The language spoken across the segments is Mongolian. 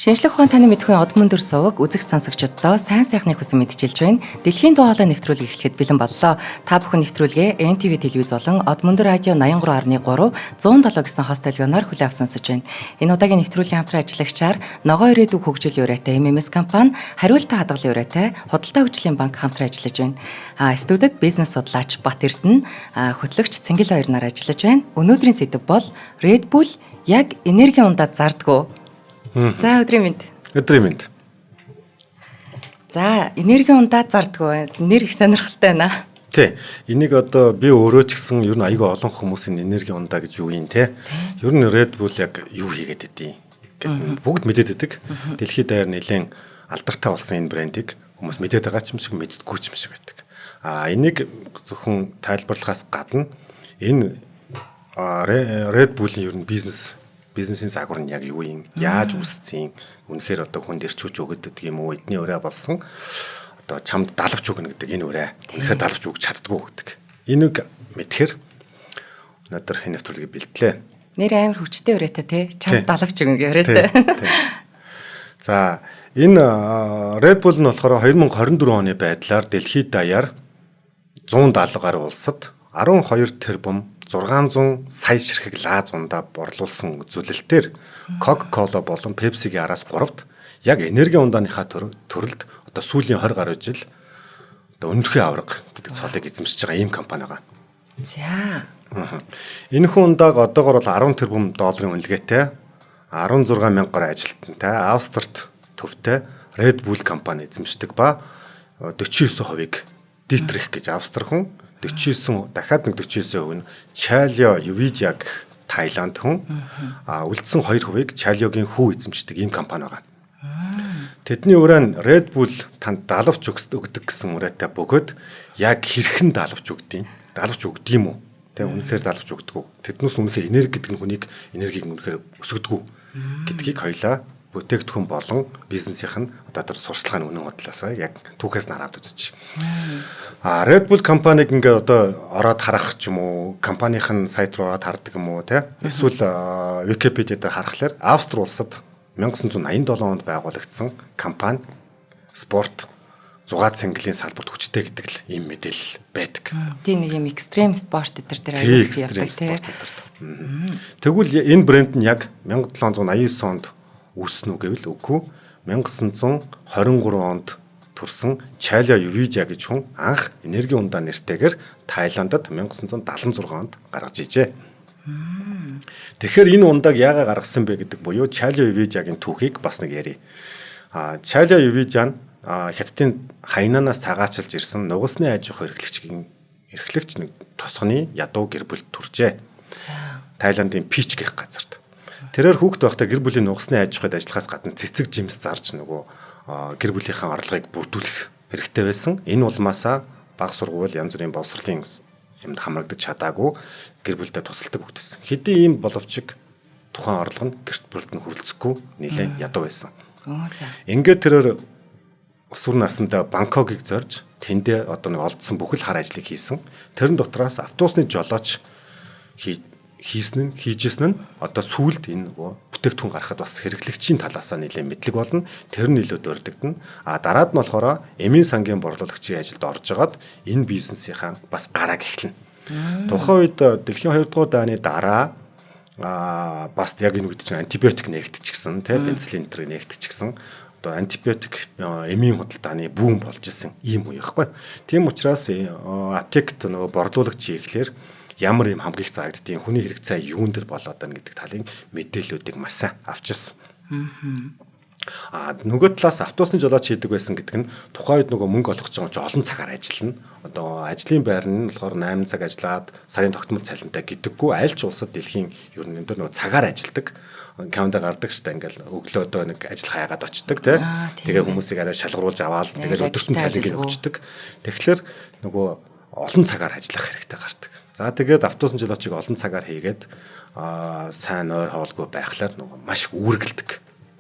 Шинжлэх ухаан таны мэдхүйн од мөндөр суваг үзэгч сонсогчдоо сайн сайхны хүсэн мэдчилж байна. Дэлхийн дуу хоолой нэвтрүүлэг эхлэхэд бэлэн боллоо. Та бүхэн нэвтрүүлгээ NTV телевиз болон од мөндөр радио 83.3 107 гэсэн хост толгойноор хүлээн авсан сонсож байна. Энэ удаагийн нэвтрүүлгийн хамтран ажиллагчаар Ногоон ирээдүг хөгжил юуратай MMS компани, хариултаа хадгалан юуратай Худалдаа хөгжлийн банк хамтран ажиллаж байна. Студид бизнес судлаач Бат Эрдэнэ, хөтлөгч Цэнгэл хоёр нар ажиллаж байна. Өнөөдрийн сэдэв бол Red Bull яг энергийн ундаад зардгөө. За өдрийн мэнд. Өдрийн мэнд. За энергийн ундаад зардггүй. Нэр их сонирхолтой байна. Тий. Энийг одоо би өөрөө ч гэсэн ер нь аягүй олон хүмүүсийн энергийн ундаа гэж юу юм те. Ер нь Red Bull яг юу хийгээд идэв гэдэг бүгд мэдээд идэг. Дэлхийд даяар нэлээд алдартай болсон энэ брендийг хүмүүс мэдээд байгаа ч юм шиг мэддэггүй ч юм шиг байдаг. Энийг зөвхөн тайлбарлахаас гадна энэ Red Bull-ийн ер нь бизнесийн загвар нь яг юу юм? Яаж үүсцэн? Үнэхээр одоо хүнд ирчүүж өгöd гэдэг юм уу? Эдний өрөө болсон. Одоо чамд далавч өгнө гэдэг энэ өрөө. Үнэхээр далавч өгч чаддгүй гэдэг. Энийг мэдхээр өнөөдөр энэ нэвтрүүлгийг бэлтлээ. Нэр амар хүчтэй өрөөтэй те. Чамд далавч өгнө гэвэрээ те. За энэ Red Bull нь болохоор 2024 оны байдлаар дэлхийд даяар 170 гаруй улсад 12 тэрбум 600 сая ширхэг лаз ундаа борлуулсан үзүүлэлтээр Coca-Cola болон Pepsi-гийн араас 3-т яг энергийн ундааныхаа төрөлд одоо сүүлийн 20 гаруй жил одоо өнөрхий авраг гэдэг цолыг эзэмшиж байгаа ийм компани байгаа. За. Энэ хүн ундааг одоогор бол 10 тэрбум долларын үнэлгээтэй 16 мянгаар ажилтнтай Австрид төвтэй Red Bull компани эзэмшдэг ба 49%-ийг Dietrich гэж Австри хүн 49 дахиад нэг 49% нь Chalio Yuvija гэх Таиланд хүн үлдсэн 2%-ийг Chalio-гийн хүү эзэмшдэг ийм компани байгаа. Тэдний өрөө Red Bull танд далавч өгдөг гэсэн үрээтэй бөгөөд яг хэрхэн далавч өгдөг юм уу? Тэ үнэхээр далавч өгдөг үү? Тэднээс үнэхээр энерги гэдэг нь хүнийг энергийг үнэхээр өсгөдөг үү гэдгийг хоёлаа бүтээгдэхүүн болон бизнесийнх нь одоо тэр сурчлагын үнэн бодлоосаа яг түүхээс нараад үзчих. Red Bull компаниг ингээд одоо ороод харах ч юм уу, компанийх нь сайт руу ороод хардаг юм уу те. Эсвэл Википедиа дээр харахаар Австри улсад 1987 онд байгуулагдсан компани спорт зугаа цэнгэлийн салбарт хүчтэй гэдэг л ийм мэдээлэл байдаг. Тийм нэг юм экстрем спорт дээр аяг явдаг те. Тэгвэл энэ брэнд нь яг 1789 онд үүснэ үү гэвэл үгүй. 1923 онд төрсэн Chalio Yuvija гэж хүн анх энергийн ундаа нэртэйгээр Таиландд 1976 онд гаргаж ижээ. Тэгэхээр энэ ундааг яагаад гаргасан бэ гэдэг буюу Chalio Yuvija-гийн түүхийг бас нэг ярив. Chalio Yuvija нь Хятадын Хайнанаас цагаачилж ирсэн нугасны аж ахуй эрхлэгч нэг тосгоны ядуу гэр бүл төржээ. Таиландын Пич гэх газарт. Тэрээр хүүхэд байхдаа гэр бүлийн нугасны аж ахуйд ажиллахаас гадна цэцэг жимс зарж нөгөө гэр бүлийнхээ орлогыг бүрдүүлэх хэрэгтэй байсан. Энэ улмаасаа бага сургууль янз бүрийн боловсролын юмд хамрагдаж чадаагүй гэр бүлдээ тусалдаг хүүхэд байсан. Хэдий ийм боловч тухайн орлого нь гэрт бүлд нь хүрэлцэхгүй нэлээд ядуу байсан. Ингээд тэрээр өсвөр насндаа Бангкокыг зорж тэндээ одоо нэг олдсон бүхэл хар ажлыг хийсэн. Тэрэн дотроос автобусны жолооч хийжсэн нь одоо сүүлд энэ бүтээгдэхүүн гаргахад бас хэрэглэгчийн талаасаа нэлээд мэдлэг болно. Тэр нь илүү дурддагдана. Дараад нь болохоор эмийн сангийн борлуулагчийн ажилд орж агаад энэ бизнесийнхаа бас гарааг эхэлнэ. Тухайн үед дэлхийн 2 дугаар дайны дараа бас яг энэ үед чинь антибиотик нээгдчихсэн, пенициллин энэ нээгдчихсэн. Одоо антибиотик эмийн худалдааны бүүн болж исэн ийм үе байхгүй. Тийм учраас аптект нөгөө борлуулагчийн ихлээр ямар юм хамгийн их зарагддгийг хүний хэрэгцээ юун дээр болоод байна гэдэг талын мэдээллүүдийг маш сайн авчирсан. Нөгөө талаас автобусны жолооч хийдэг байсан гэдэг нь тухайн үед нөгөө мөнгө олох гэж байгаа ч олон цагаар ажиллана. Одоо ажлын байр нь болохоор 8 цаг ажиллаад сарын тогтмол цалинтай гэдэггүй аль ч улсад дэлхийн ер нь нөгөө цагаар ажилладаг. Каунда гардаг штэ ингээл өглөөдөө нэг ажил хаягаад очдөг тий. Тэгээ хүмүүсийг арай шалгаруулж аваад тэгээ өдөртөн цалиныг өгчдөг. Тэгэхээр нөгөө олон цагаар ажиллах хэрэгтэй гардаг. За тэгээд автобусны жолоочийг олон цагаар хийгээд сайн нойр хоолгүй байхлаар нөгөө маш үүргэлдэг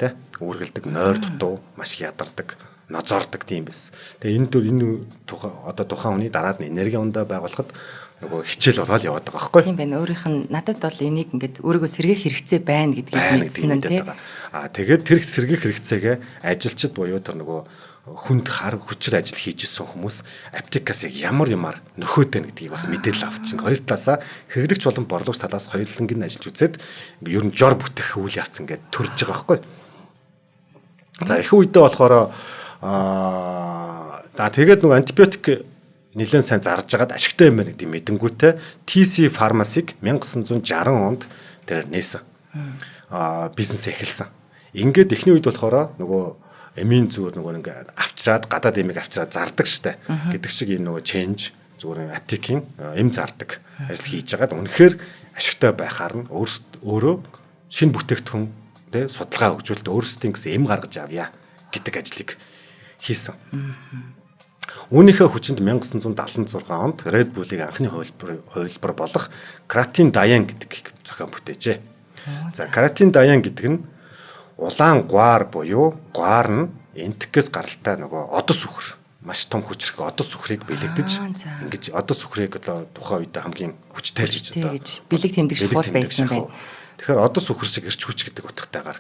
тий. Үүргэлдэг, нойр дутуу, маш ядардаг, нозордог тийм байсан. Тэгээ энэ тухайн хүний дараад нь энерги ундаа байгуулахад нөгөө хичээл болоод яваад байгаа байхгүй. Тийм байна. Өөрийнх нь надад бол энийг ингээд өөрийгөө сэргээх хэрэгцээ байна гэдгийг мэдсэн нь тийм. Тэгээд тэр сэргээх хэрэгцээгээ ажилчид буюу тэр нөгөө хүнд хар хүчээр ажил хийж исэн хүмүүс аптекаас яг ямар нөхөөд байна гэдгийг бас мэдээлэл авчихсан. Хоёр талаасаа хэрэглэгч болон борлууч талаас хоёулангийн ажиллаж үзээд ер нь жор бүтэх үйл явц ингээд төрж байгаа байхгүй. За их үедээ болохоор тэгээд нөгөө антибиотик нэлээд сайн зарж агаад ашигтай юм байна гэдэг мэдэнгүүтээ TC Pharmacy-г 1960 онд тэр нээсэн. Бизнес эхэлсэн. Ингээд эхний үед болохоор нөгөө эмийн зүгээр нөгөө ингээ авчраад гадаад эмийг авчраад зардаг штэ гэдэг шиг энэ нөгөө change зүгээр аптекийн эм зардаг ажил хийж байгаад үнэхээр ашигтай байхаар нь өөрөө шинэ бүтээгдэхүүн тэ судалгаа хөгжүүлэлт өөрсдийн гэсэн эм гаргаж авъя гэдэг ажлыг хийсэн. Үүнийхээ хүчинд 1976 онд Red Bull-ийг анхны хувилбар болох Creatine Diane гэдгийг зохион бүтээжээ. За Creatine Diane гэдэг нь улаан гуар буюу гуар нь энтгэс гаралтай нөгөө одос үхэр маш том хүчрэх одос үхрийг бэлэгдэж ингэж одос үхрийг одоо тухайн үед хамгийн хүчтэй гэж одоо бэлэг тэмдэг шахуул байсан байна. Тэгэхээр одос үхэр шиг эрч хүч гэдэг утгатайгаар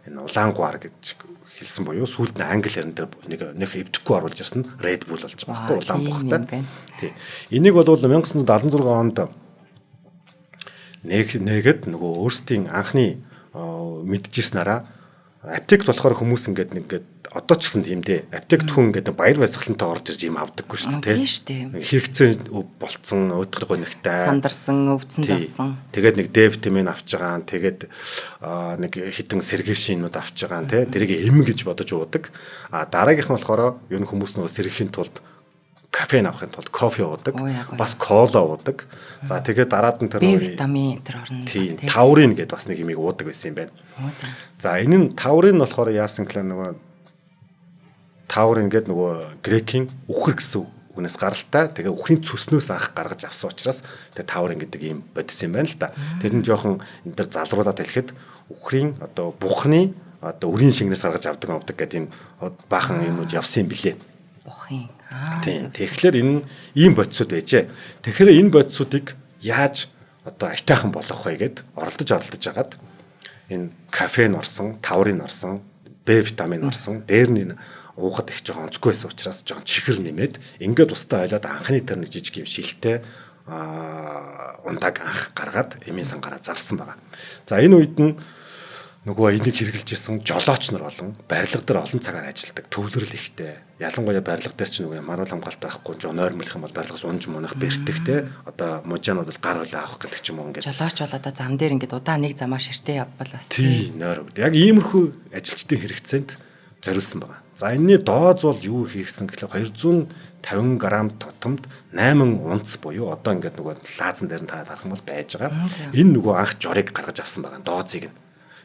энэ улаан гуар гэж хэлсэн буюу сүүлд нь англи хэлэн дээр нэг эвдэхгүй оруулж ирсэн Red Bull болж байгаа байхгүй улаан бухтай. Тий. Энийг бол 1976 онд нэгэд нөгөө өөрсдийн анхны мэдчихснараа аптект болохоор хүмүүс ингээд одоо ч гэсэн тийм дээ. Аптект хүн ингээд баяр баясгалантай орж ирж юм авдаггүй шүү дээ. Хэрэгцээ болцсон, өдгөр гонигтай. Сандарсан, өвдсөн завсан. Тэгээд нэг D витамин авч байгаа. Тэгээд нэг хитэн сэргээшинүүд авч байгаа. Тэрийг эм гэж бодож уудаг. Дараагийнх нь болохоор ер нь хүмүүс нөгөө сэргээхийн тулд кофеин авахын тулд кофе уудаг. Бас кола уудаг. За тэгээд дараад нь тэр витамин тэр орно. Тийм, таурин гэдээ бас нэг юмыг уудаг байсан юм байна. За энэ нь таурин болохоор яасан гэвэл нөгөө таурин гэдэг нөгөө грекийн үхэр гэсэн үгнээс гаралтай. Тэгээ үхрийн цөснөөс анх гаргаж авсан учраас тэгээ таурин гэдэг юм бодис юм байна л да. Тэр нь жоохон энэ төр залруулаад хэлэхэд үхрийн одоо бухны одоо үрийн шингнээс гаргаж авдаг гэдэг ийм баахан юмуд явсан юм билээ. Бухын. Тэгэхээр энэ ийм бодисууд байжээ. Тэгэхээр энэ бодисуудыг яаж одоо айтайхан болгох вэ гэд оролдож агаад энэ кофеин орсон, таурин орсон, Б витамин орсон, дээр нь уухад их жоохон онцгүй байсан учраас жоохон чихэр нэмээд ингээд устдаа ойлоод анхны тэр нэг жижиг юм шилтэй ундаг анх гаргаад эмийн сангараа зарсан байгаа. За энэ үед нь нөгөө энийг хэрэгжилж исэн жолооч нар болон барилга дээр олон цагаар ажилладаг төвлөрөл ихтэй. Ялангуяа барилга дээр ч нөгөө маруул хамгаалт байхгүй жоо нойрмолох юм бол барилгаас унж мунах бэртэх те. Одоо мужаанууд бол гар хөлөө авах гэдэг ч юм уу ингээд. Жолооч бол одоо зам дээр ингээд удаа нэг замаар ширтээ явбал бас тий нойр. Яг иймэрхүү ажилчдын хэрэгцээнд зориулсан байгаа. За энэний дооз бол юу хийгсэн гэхэл 250 г тутамд 8 унц буюу одоо ингээд нөгөө лаазан дээр нь та харах юм бол байж байгаа. Энэ нөгөө анх жорыг гаргаж авсан байгаа доозыг нь.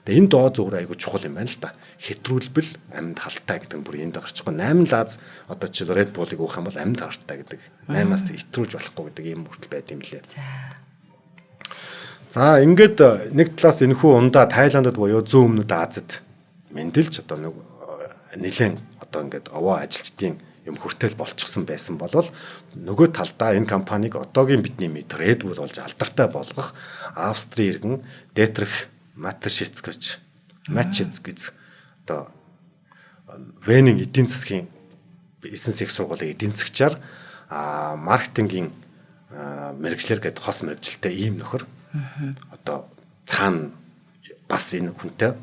Тэгээ энэ дооз өөр айгу чухал юм байна л да. Хэтрүүлбэл амьд халтай гэдэг нь бүр энд гарч байгаа. 8 лааз одоо чи Red Bull-ыг уух юм бол амьд хартай гэдэг. 8-аас хэтрүүлж болохгүй гэдэг юм хүртэл байд юм лээ. За ингээд нэг талаас энэхүү ундаа Тайландд буюу зүүн өмнөд Азид мэндэлж одоо нэг нэлээд одоо ингээд овоо ажилчдын юм хүртэл болчихсон байсан болол нөгөө талдаа энэ компанийг одоогийн бидний мэд Red Bull болж алдартай болгох Австрийн иргэн Dietrich Mateschitz гэж одоо Венийн эдийн засгийн бизнес их сургуулийн эдийн засгчаар маркетингийн мэрэгчлэр гэдэг хос мэрэгчлэлтэй ийм нөхөр одоо цаана бас энэ хүнтэй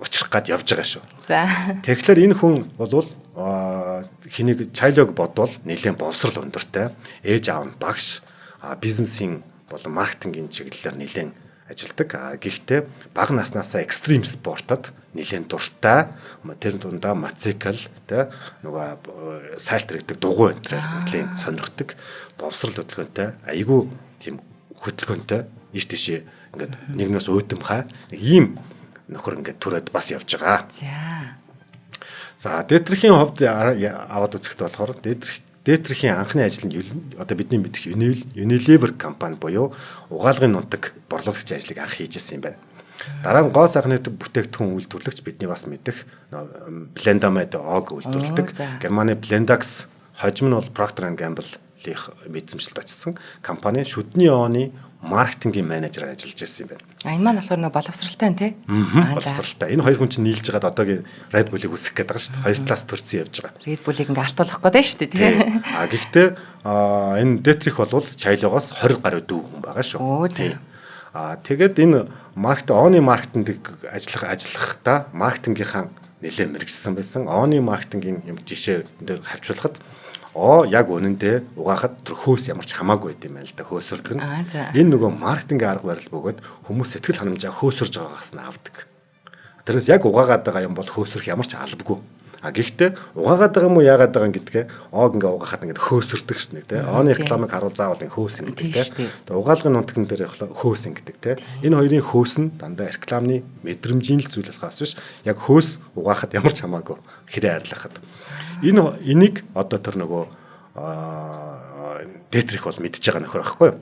учрах гад явж байгаа шүү. За. Тэгэхээр энэ хүн болвол хэнийг Чайлог бодвол нэлээд боловсрал өндөртэй, ээж аав нь багш, бизнесийн болон маркетингийн чиглэлээр нэлээд ажилдаг. Гэхдээ бага наснаасаа экстрим спортод нэлээд дуртай. Тэр дундаа мотоцикл тэ нөгөө сайлтрэгдэг дугуй өнтрээр нэлээд сонирхдаг, боловсрал хөдөлгөөнтэй, айгүй тийм хөдөлгөөнтэй ийш тийшээ ингээд нэгнээс өөдөм хаа ийм нөхөр ингээд төрөөд бас явж байгаа. За Dietrich-ийн хувьд аваад үзэхэд болохоор Dietrich-ийн анхны ажил нь одоо бидний мэдих Unilever компани буюу угаалгын нутаг борлуулагч ажлыг анх хийж ирсэн юм байна. Дараа нь гоо сайхны бүтээгдэхүүн үйлдвэрлэгч бидний бас мэдих Blendamed OG үйлдвэрлэдэг. Германы Blendax, хожим нь бол Procter & Gamble эзэмшилд очсон компани шүдний оны маркетингийн менежер ажиллаж байсан юм байна. Энэ маань болохоор нэг боловсралтай нь тий. Боловсралтай. Энэ хоёр хүн чинь нийлж байгаад одоогийн Red Bull-ыг үсгэх гээд байгаа шүү дээ. Хоёр талаас төрцөн явж байгаа. Red Bull-ыг ингээ алтуулах гэдэг шүү дээ тий. Гэхдээ энэ Dietrich болвол Чайлогоос 20 гаруй дүү хүн байгаа шүү. Тий. Тэгээд энэ оны маркетинг ажиллахдаа маркетингийнхаа нэлээд мэрэгсэн байсан. Оны маркетингийн юм жишээ дээр хавчуулахад яг үнэндээ угаахад тэр хөөс ямар ч хамаагүй байт юм байна л да, хөөсөрдөг нь. Энэ нөгөө маркетингийн арга барил бөгөөд хүмүүс сэтгэл ханамжаа хөөсөрж байгаагаас нь авдаг. Тэрнээс яг угаагаад байгаа юм бол хөөсөрөх ямар ч албагүй. Гэхдээ угаагаад байгаа юм уу яагаад байгаа юм гэдгээ ингээ угаахад ингээ хөөсөрдөг шнэ тэ. Оны рекламыг харуул заавал ингээ хөөс ингэдэг тэ. Тэгээ угаалгын нутган дээр хөөс ингэдэг тэ. Энэ хоёрын хөөс нь дандаа рекламны мэдрэмжийн л зүйл болохоос биш. Яг хөөс угаахад ямар ч хамаагүй хэрэг арилгахад. Энийг одоо тэр нөгөө Dietrich бол мэдж байгаа нөхөр байхгүй юу?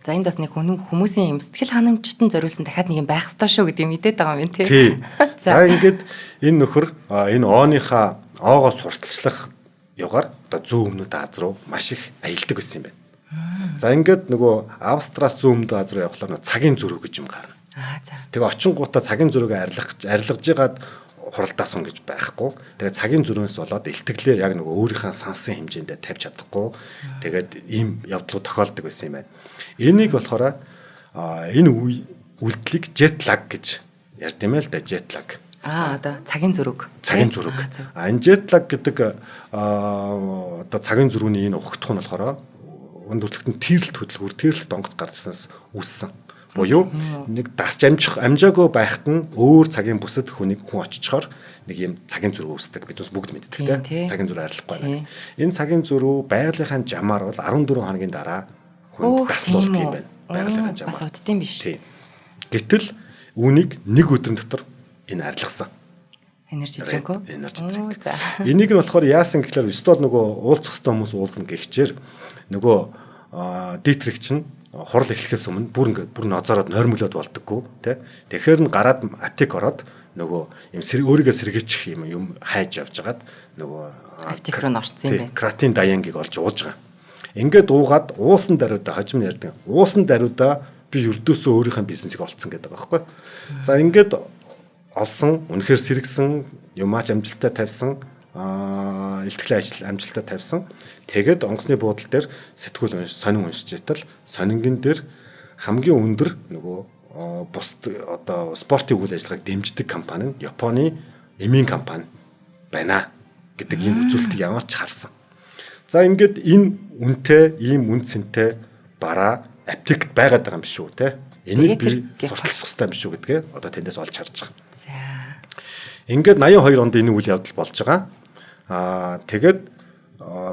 За энд бас нэг хүмүүсийн юм сэтгэл ханамжтан зориулсан дахиад нэг юм байх ёстой шүү гэдэг мэдээд байгаа юм тий. Тий. За ингээд энэ нөхөр энэооныхаа оогоос сурталчлах явгаар одоо зүүн өмнөд Аз руу маш их аялдаг байсан юм байна. За ингээд нөгөө Австраас зүүн өмнөд Аз руу явхлаар цагийн зөрүү гэж юм гарна. За. Тэгээ очингуудаа цагийн зөрүүгээ арилгаж жагаад хуралдаас хүн гэж байхгүй. Тэгээд цагийн зөрүүнээс болоод илтгэлээ яг нөгөө өөрийнхөө сансан хэмжээндээ тавьж чадахгүй. Тэгээд ийм явдлууд тохиолдог байсан юм байна. Энийг болохоор энэ үйлдэлийг jet lag гэж ярьд юм л да, jet lag. Одоо цагийн зөрүүг. Цагийн зөрүүг. Энэ jet lag гэдэг одоо цагийн зөрүүний энэ ухагдах нь болохоор өнд хөдлөлтөнд тэрэлт донгоц гарчснаас үүссэн. Буюу нэг дасч амжаагүй байхад нь өөр цагийн бүсэд хүн очичоор нэг юм цагийн зөрүү үүсдэг. Бид бүгд мэддэг тийм цагийн зөрүү арилахгүй байна. Энэ цагийн зөрүү байгалийнхаа жамаар бол 14 хоногийн дараа хүнд таслуулдаг юм байна. Байгалийнхаа жамаар. Бас уддсан биш. Тийм. Гэтэл үүнийг нэг өдрийн дотор энэ арилгасан. Энержи дринк. Энийг нь болохоор яасан гэхээр өстөл нөгөө уулзах хэвээр хүмүүс уулзна гихчээр нөгөө Dietrich чинь хурал эхлэхээс өмнө бүр нозороод нойрмоглоод болдоггүй тий. Тэгэхээр нь гараад аптек ороод нөгөө юм өөрийгөө сэргээчих юм хайж явжгаад нөгөө аптек руу орцсон юм байна. Кратин даянгийг олж ууж байгаа. Ингээд уугаад уусан даруйда хожим ярьдаг. Уусан даруйда би ердөөсөө өөрийнхөө бизнесийг олцсон гэдэг байгаа байхгүй. За ингээд олсон, үнэхээр сэргсэн, юмаач амжилттай тавьсан, илтгэлийн ажил амжилттай тавьсан. Тэгээд онгоцны буудлын дээр сэтгүүл сонин уншиж итэл сонингэн дээр хамгийн өндөр нөгөө бус одоо спортын үйл ажиллагааг дэмждэг компани нь Японы эмийн компани байна гэдэг ийм үзүүлэлтийг ямар ч харсан. За ингээд энэ үнэтэй ийм үн цэнтэй бараа аптект байгаад байгаа юм биш үү те? Энийг би сурталчилах хэрэгтэй юм биш үү гэдгээ одоо тэндээс олж харж байгаа. За. Ингээд 82 онд энэ үйл явдал болж байгаа. Тэгээд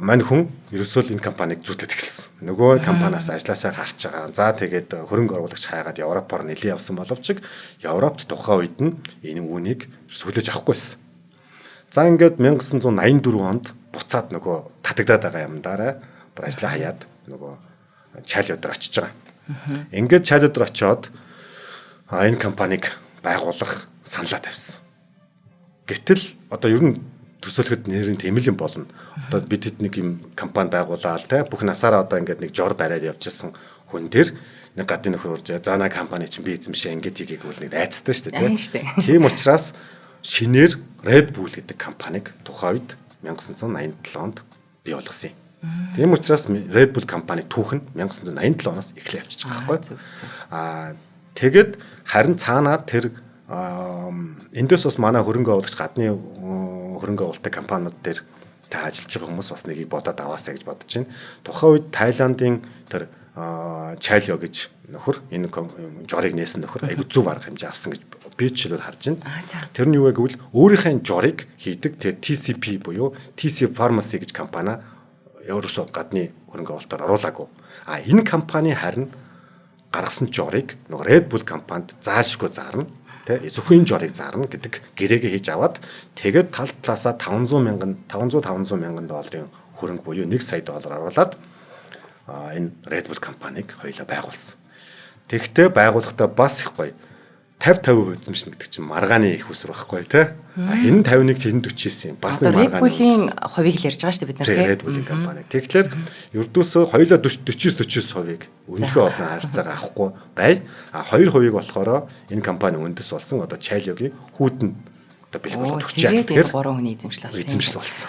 мань хүн ерөөсөө энэ компанийг зүйтлээд эхэлсэн. Нөгөө компаниас ажилласаа гарч байгаа. За тэгээд хөрөнгө оруулагч хайгаад Европоор нэлээд явсан боловч Европт тухайн үед нь энэ үүнийг сүлээж авахгүйсэн. За ингээд 1984 онд буцаад нөгөө татагдаад байгаа юм дараа бүр ажиллаа хаяад нөгөө Чали өдөр очиж байгаа. Ингээд Чали өдөр очиод энэ компанийг байгуулах саналаа тавьсан. Гэтэл одоо ер нь төсөөлөхөд нэрийн тэмэл юм болно. Одоо бид хэд нэг юм компани байгуулаад те бүх насаараа одоо ингээд нэг жор бариад явжсэн хүн дээр нэг гадны нөхөр урж за наа компани чинь би эзэмшээ ингээд хийгээг бол нэг айцтай шүү дээ те. Тийм учраас шинээр Red Bull гэдэг компаниг тухайн үед 1987 онд бий болгосон юм. Тийм учраас Red Bull компани түүх нь 1987 оноос эхлээ явчихж байгаа байхгүй. Тэгэд харин цаанаа тэр эндээс бас манай хөрөнгө оруулагч гадны хөрөнгө оруулалтын компаниуд дээр та ажиллаж байгаа хүмүүс бас нэгийг бодоод аваасаа гэж бодож байна. Тухайн үед Тайландын тэр Чайло гэж нөхөр энэ жорыг нээсэн нөхөр айгу зөв арга хэмжээ авсан гэж би жишээлбэл харж байна. Тэр нь юу вэ гэвэл өөрийнхөө жорыг хийдэг тэр TCP буюу TC Pharmacy гэж компани Евросо гадны хөрөнгө оруулалтаар оруулаагүй. Энэ компани харин гаргасан жорыг нөгөө Red Bull компанид заашгүй зарна. Зөвхөн жорыг зарна гэдэг гэрээгээ хийж аваад тэгээд тал талаасаа 500 мянган долларын хөрөнгө буюу 1 сая доллар оруулаад энэ Red Bull компаниг хоёулаа байгуулсан. Тэгэхдээ байгуулахдаа бас их гоё 50-50 эзэмшнэ гэдэг чинь маргааны их усрах байхгүй те. Хин 51 хин 49 юм. Бас нэг маргааны. Red Bull-ийн хувийг л ярьж байгаа шүү дээ бид нар те. Red Bull-ийн компани. Тэгэхээр ердөөсөө хоёулаа 49% өнөхөө олон харьцаагаа авахгүй бай. 2% болохоор энэ компани үндэс болсон одоо Чайлогийн хүүтэн одоо бэлгүүлэлт өгч яа. Тэгэхээр 3 хүний эзэмшил болсон.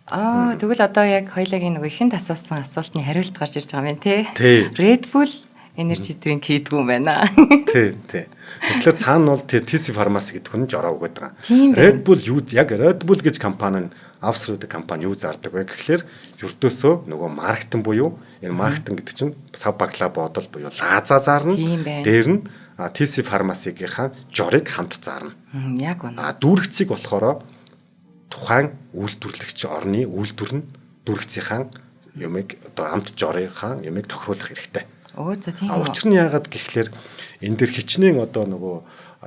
Тэгвэл одоо яг хоёулагийн нөгөө ихэнд асуусан асуултны хариулт гарч ирж байгаа юм тий. Red Bull energy drink хийдгүү юм байна. Тий. Тэгэхээр цаана бол TC Pharmacy гэдэг хүн жороо өгöd байгаа. Red Bull юу яг Red Bull гэж компани нь Австрид компани юу зардаг вэ гэхлээр ердөөсөө нөгөө маркетинг буюу энэ маркетинг гэдэг чинь сав баглаа бодол буюу лаза зарна. Дээр нь TC Pharmacy-гийнхаа жорыг хамт зарна. Яг үнэ. Дүүрэгцийг болохоор тухайн үйлдвэрлэгч орны үйлдвэр нь дүүрэгцийнхаа юмыг одоо амт жорынхаа юмыг тохируулах хэрэгтэй. За тийм. Учир нь яагаад гэхлээр энэ дэр хичнээн одоо нөгөө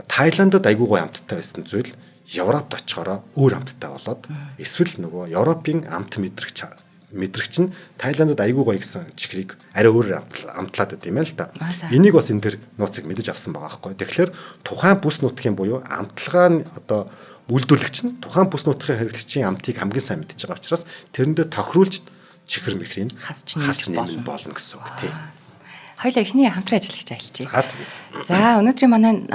Тайландд айгуугай амттай байсан зүйл Европт очихороо өөр амттай болоод эсвэл нөгөө Европын амт мэдрэгч нь Тайландд айгуугай гэсэн чихрийг арай өөр амтлаад байт юм л да. Энийг бас энэ дэр нууцыг мэдэж авсан байгаа байхгүй. Тэгэхээр тухайн бүс нутгийн буюу амтлагаа нь одоо үйлдвэрлэгч нь тухайн бүс нутгийн хэрэглэгчийн амтыг хамгийн сайн мэдж байгаа учраас тэрэндээ тохируулж чихэр мэхрийг хасч нэмэн болно гэсэн үг тийм. Хоёлаа эхний хамтран ажиллагч айлчээ. За өнөөдрийн манай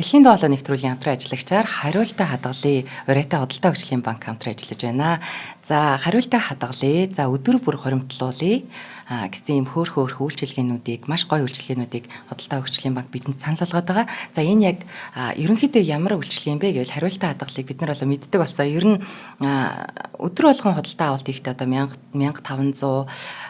Дэлхийн доо хоолой нэвтрүүлгийн хамтран ажиллагчаар хариултаа хадгалъя. Урайтай худалдаа хөгжлийн банк хамтран ажиллаж байна. За хариултаа хадгалъя. За өдөр бүр хоримтлуулъя гэсэн юм хөөрхөн үйлчилгээнүүдийг маш гоё үйлчилгээнүүдийг худалдаа хөгжлийн банк бидэнд санал болгоод байгаа. За энэ яг ерөнхийдөө ямар үйлчилгээ юм бэ гэвэл хариултаа хадгалыг бид нар болоо мэддэг болсон. Ер нь өдөр болгон худалдаа авалт хийхдээ одоо 1500 2000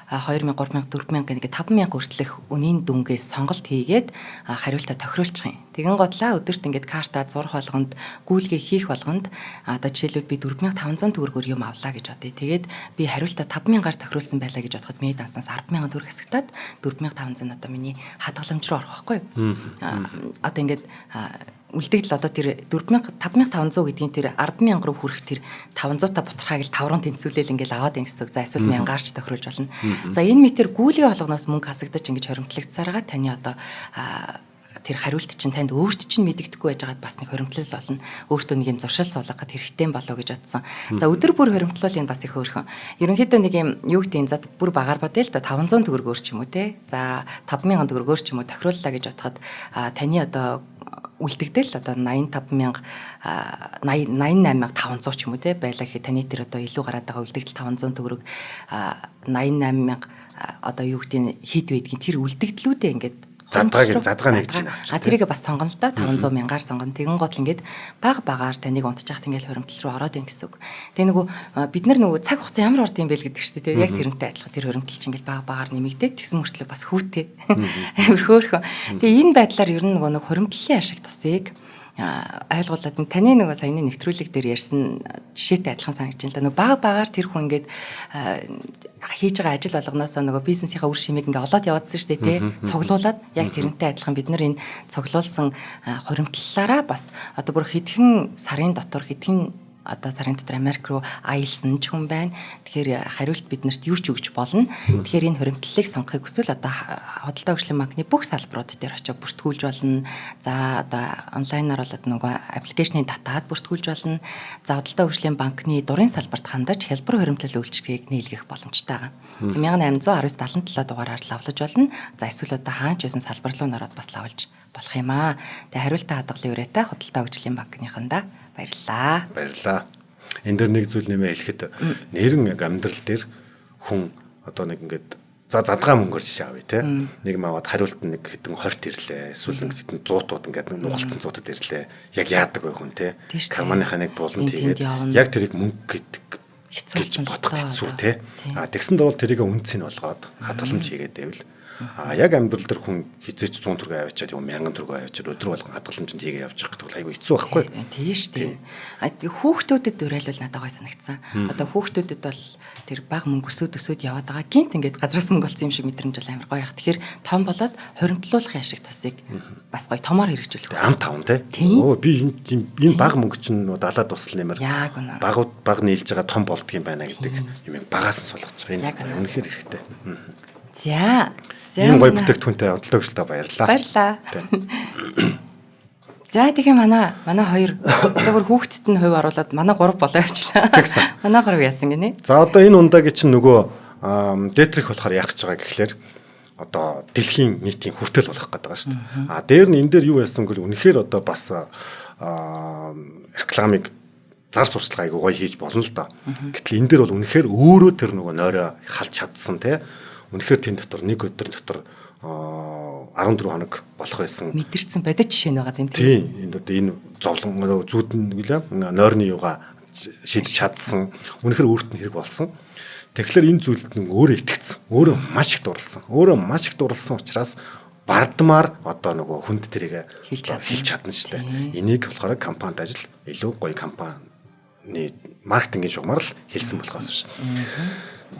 3000 4000 гэдэг 5000 хүртэлх үнийн дүнгээс сонголт хийгээд хариултаа тохируулчих юм. Тэгэн готлаа өдөрт ингээд карта зурх болгонд гүйлгээ хийх болгонд одоо жишээлбэл би 4500 төгрөгөөр юм авлаа гэж бодъё. Тэгээд би хариултаа 5000-аар тохируулсан байлаа гэж бодоход миний данснаас 100000 төгрөг хэсэгтээд 4500 одоо миний хадгаламж руу орох байхгүй юу? Одоо ингээд үлдэгдэл одоо тэр 5500 гэдгийн тэр 100000 руу хүрэх тэр 500 та бутархааг л 5 руу тэнцүүлээл ингээл аваад ин гэсэн үг. За эсвэл 1000-аарч тохируулж болно. За энэ мэтэр гүйлгээ болгоноос мөнгө хасагдаж ингэж хоримтлагдсараа таны одоо тэр хариулт чинь танд өөрт чинь мэдэгдэхгүй байж байгаад бас нэг хоримтлал болно. Өөртөө нэг юм зуршил суулгахад хэрэгтэй юм болоо гэж бодсон. За өдөр бүр хоримтлал энэ бас их хөөрхөн. Ерөнхийдөө нэг юм юу гэдэг энэ зад бүр багаар бодъё л да 500 төгрөгөөр ч юм уу те. За 5000 төгрөгөөр ч юм уу тохирууллаа гэж бодоход таны одоо үлдэгдэл одоо 88500 88500 ч юм уу те байлаа гэхэд таны тэр одоо илүү гараад байгаа үлдэгдэл 500 төгрөг 88000 одоо юу гэдэг хэд байдгийг тэр үлдэгдлүүдээ ингээд задгаа нэгж байна. Тэрийг бас сонгоно л да 500 мянгаар сонгоно. Тэгэн гол ингээд багаар таныг унтчих ингээл хоримтлал руу ороод ийн гэсэн үг. Тэгээ нөгөө бид нар нөгөө цаг хугацаа ямар орд юм бэ л гэдэг шүү дээ. Яг тэрнтэй адилхан тэр хоримтлал чинь ингээл багаар нэмэгдээд тэгсэн мөртлөө бас хүүтэй. Амар хөөрхөн. Тэгээ энэ байдлаар ер нь нөгөө хоримтлалын ашиг тусыг ойлгуулад таны нөгөө саяны нэвтрүүлэг дээр ярьсан жишээтэй адилхан санагдаж байна. Нөгөө багаар тэр хүн ингээд хийж байгаа ажил болгоноос нөгөө бизнесийнхаа үр шимийг ингээ олоод яваадсан шүү дээ тий. Цуглуулад яг тэрнтэй адилхан бид нар энэ цуглуулсан хоримтлалаараа бас одоо бүр хэдхэн сарын дотор Америк руу аялсан ч хүн байна. Тэгэхээр хариулт биднэрт юу ч өгч болно. Тэгэхээр энэ хоримтлалыг сонгохыг хүсвэл одоо худалдаа хөгжлийн банкны бүх салбарууд дээр очиж бүртгүүлж болно. За одоо онлайнаар болоод нөгөө аппликейшнийг татаад бүртгүүлж болно. За худалдаа хөгжлийн банкны дурын салбарт хандаж хялбар хоримтлал үйлчилгээг нийлгэх боломжтой байгаа. 1819-77 дугаараар лавлаж болно. За эсвэл одоо хаач байсан салбар руу ороод бас лавлж болох юм аа. Тэгээ хариултаа хадгалын үрээтэй худалдаа хөгжлийн банкныхандаа баярлалаа. Энд дэр нэг зүйл нэмээ хэлэхэд нэрэн амьдрал дээр хүн одоо нэг ингээд задгаа мөнгөөр жишээ авъя те. Нэг маваад хариулт нэг хэдэн 20 ирлээ. Эсвэл нэг хэдэн 100-ууд ингээд нугалцсан 100-ууд ирлээ. Яг яадаг вэ хүн те. Карманыхаа нэг булан тэгээд яг тэрийг мөнгө гэдэг гэж бодох хэцүү те. Тэгсэн дөрвөл тэрийг үнцэн болгоод хадгаламж хийгээд байвал яг амьдрал дээр хүн хизээч 100 төгрөг аваачаад юм 1000 төгрөг аваачаад өдөр болгон хадгаламжинд хийгээ явж байгаа гэдэг айгүй хэцүү байхгүй. Тийм шүү дээ. Хүүхдүүдэд уриалвал надад гой санагдсан. Одоо хүүхдүүдэд бол тэр баг мөнгө өсөд яваад байгаа. Гинт ингээд газраас мөнгө олсон юм шиг мэдрэмж бол амар гоё ах. Тэгэхээр том болоод хоримтлуулахын ашиг тусыг бас гоё томоор хэрэгжүүлэх. Ам таван те. Би энэ баг мөнгө чинь далаад туслал нэмэр баг нийлж байгаа том болдго юм байна гэдэг юм багаас нь сулгаж байгаа. Энэ үнэхээр хэрэгтэй. За ийм гоё бүтээгдэхүүнтэй худалдаа хөгжлөд баярлалаа. Баярлалаа. За тэгэхээр манай хоёр одоо бүр хүүхдэд нь хувь оруулаад манай 3 болоо явчлаа. Тэгсэн. Манай 3 яасан гинэ? За одоо энэ ундагийн чинь нөгөө Детрих болохоор яах гэж байгаа гэхлээр одоо дэлхийн нийтийн хүртэл болох гэдэг байгаа шүү дээ. Дээр нь энэ дээр юу ярьсан гэвэл үнэхээр одоо бас рекламыг зар сурчлага айгуу гоё хийж болно л доо. Гэтэл энэ дээр бол үнэхээр өөрөө тэр нөгөө нойроо халж чадсан те. Үнэхээр тэн дотор нэг өдөр дотор 14 хоног болох байсан. Мэдэрсэн бодит жишээ нэг байгаа юм тийм. Энэ зовлон зүүдэн гэлээ нойрны юугаа шийдэж чадсан. Үнэхээр өөрт нь хэрэг болсон. Тэгэхээр энэ зүйлд нь өөрөө итгэцсэн. Өөрөө маш их дурлсан. Өөрөө маш их дурлсан учраас бардмаар одоо нөгөө хүнд тэрийг хэлж чадна шүү дээ. Энийг болохоор компанид ажил илүү гоё компани маркетингийн шугамар л хэлсэн болохоос шүү.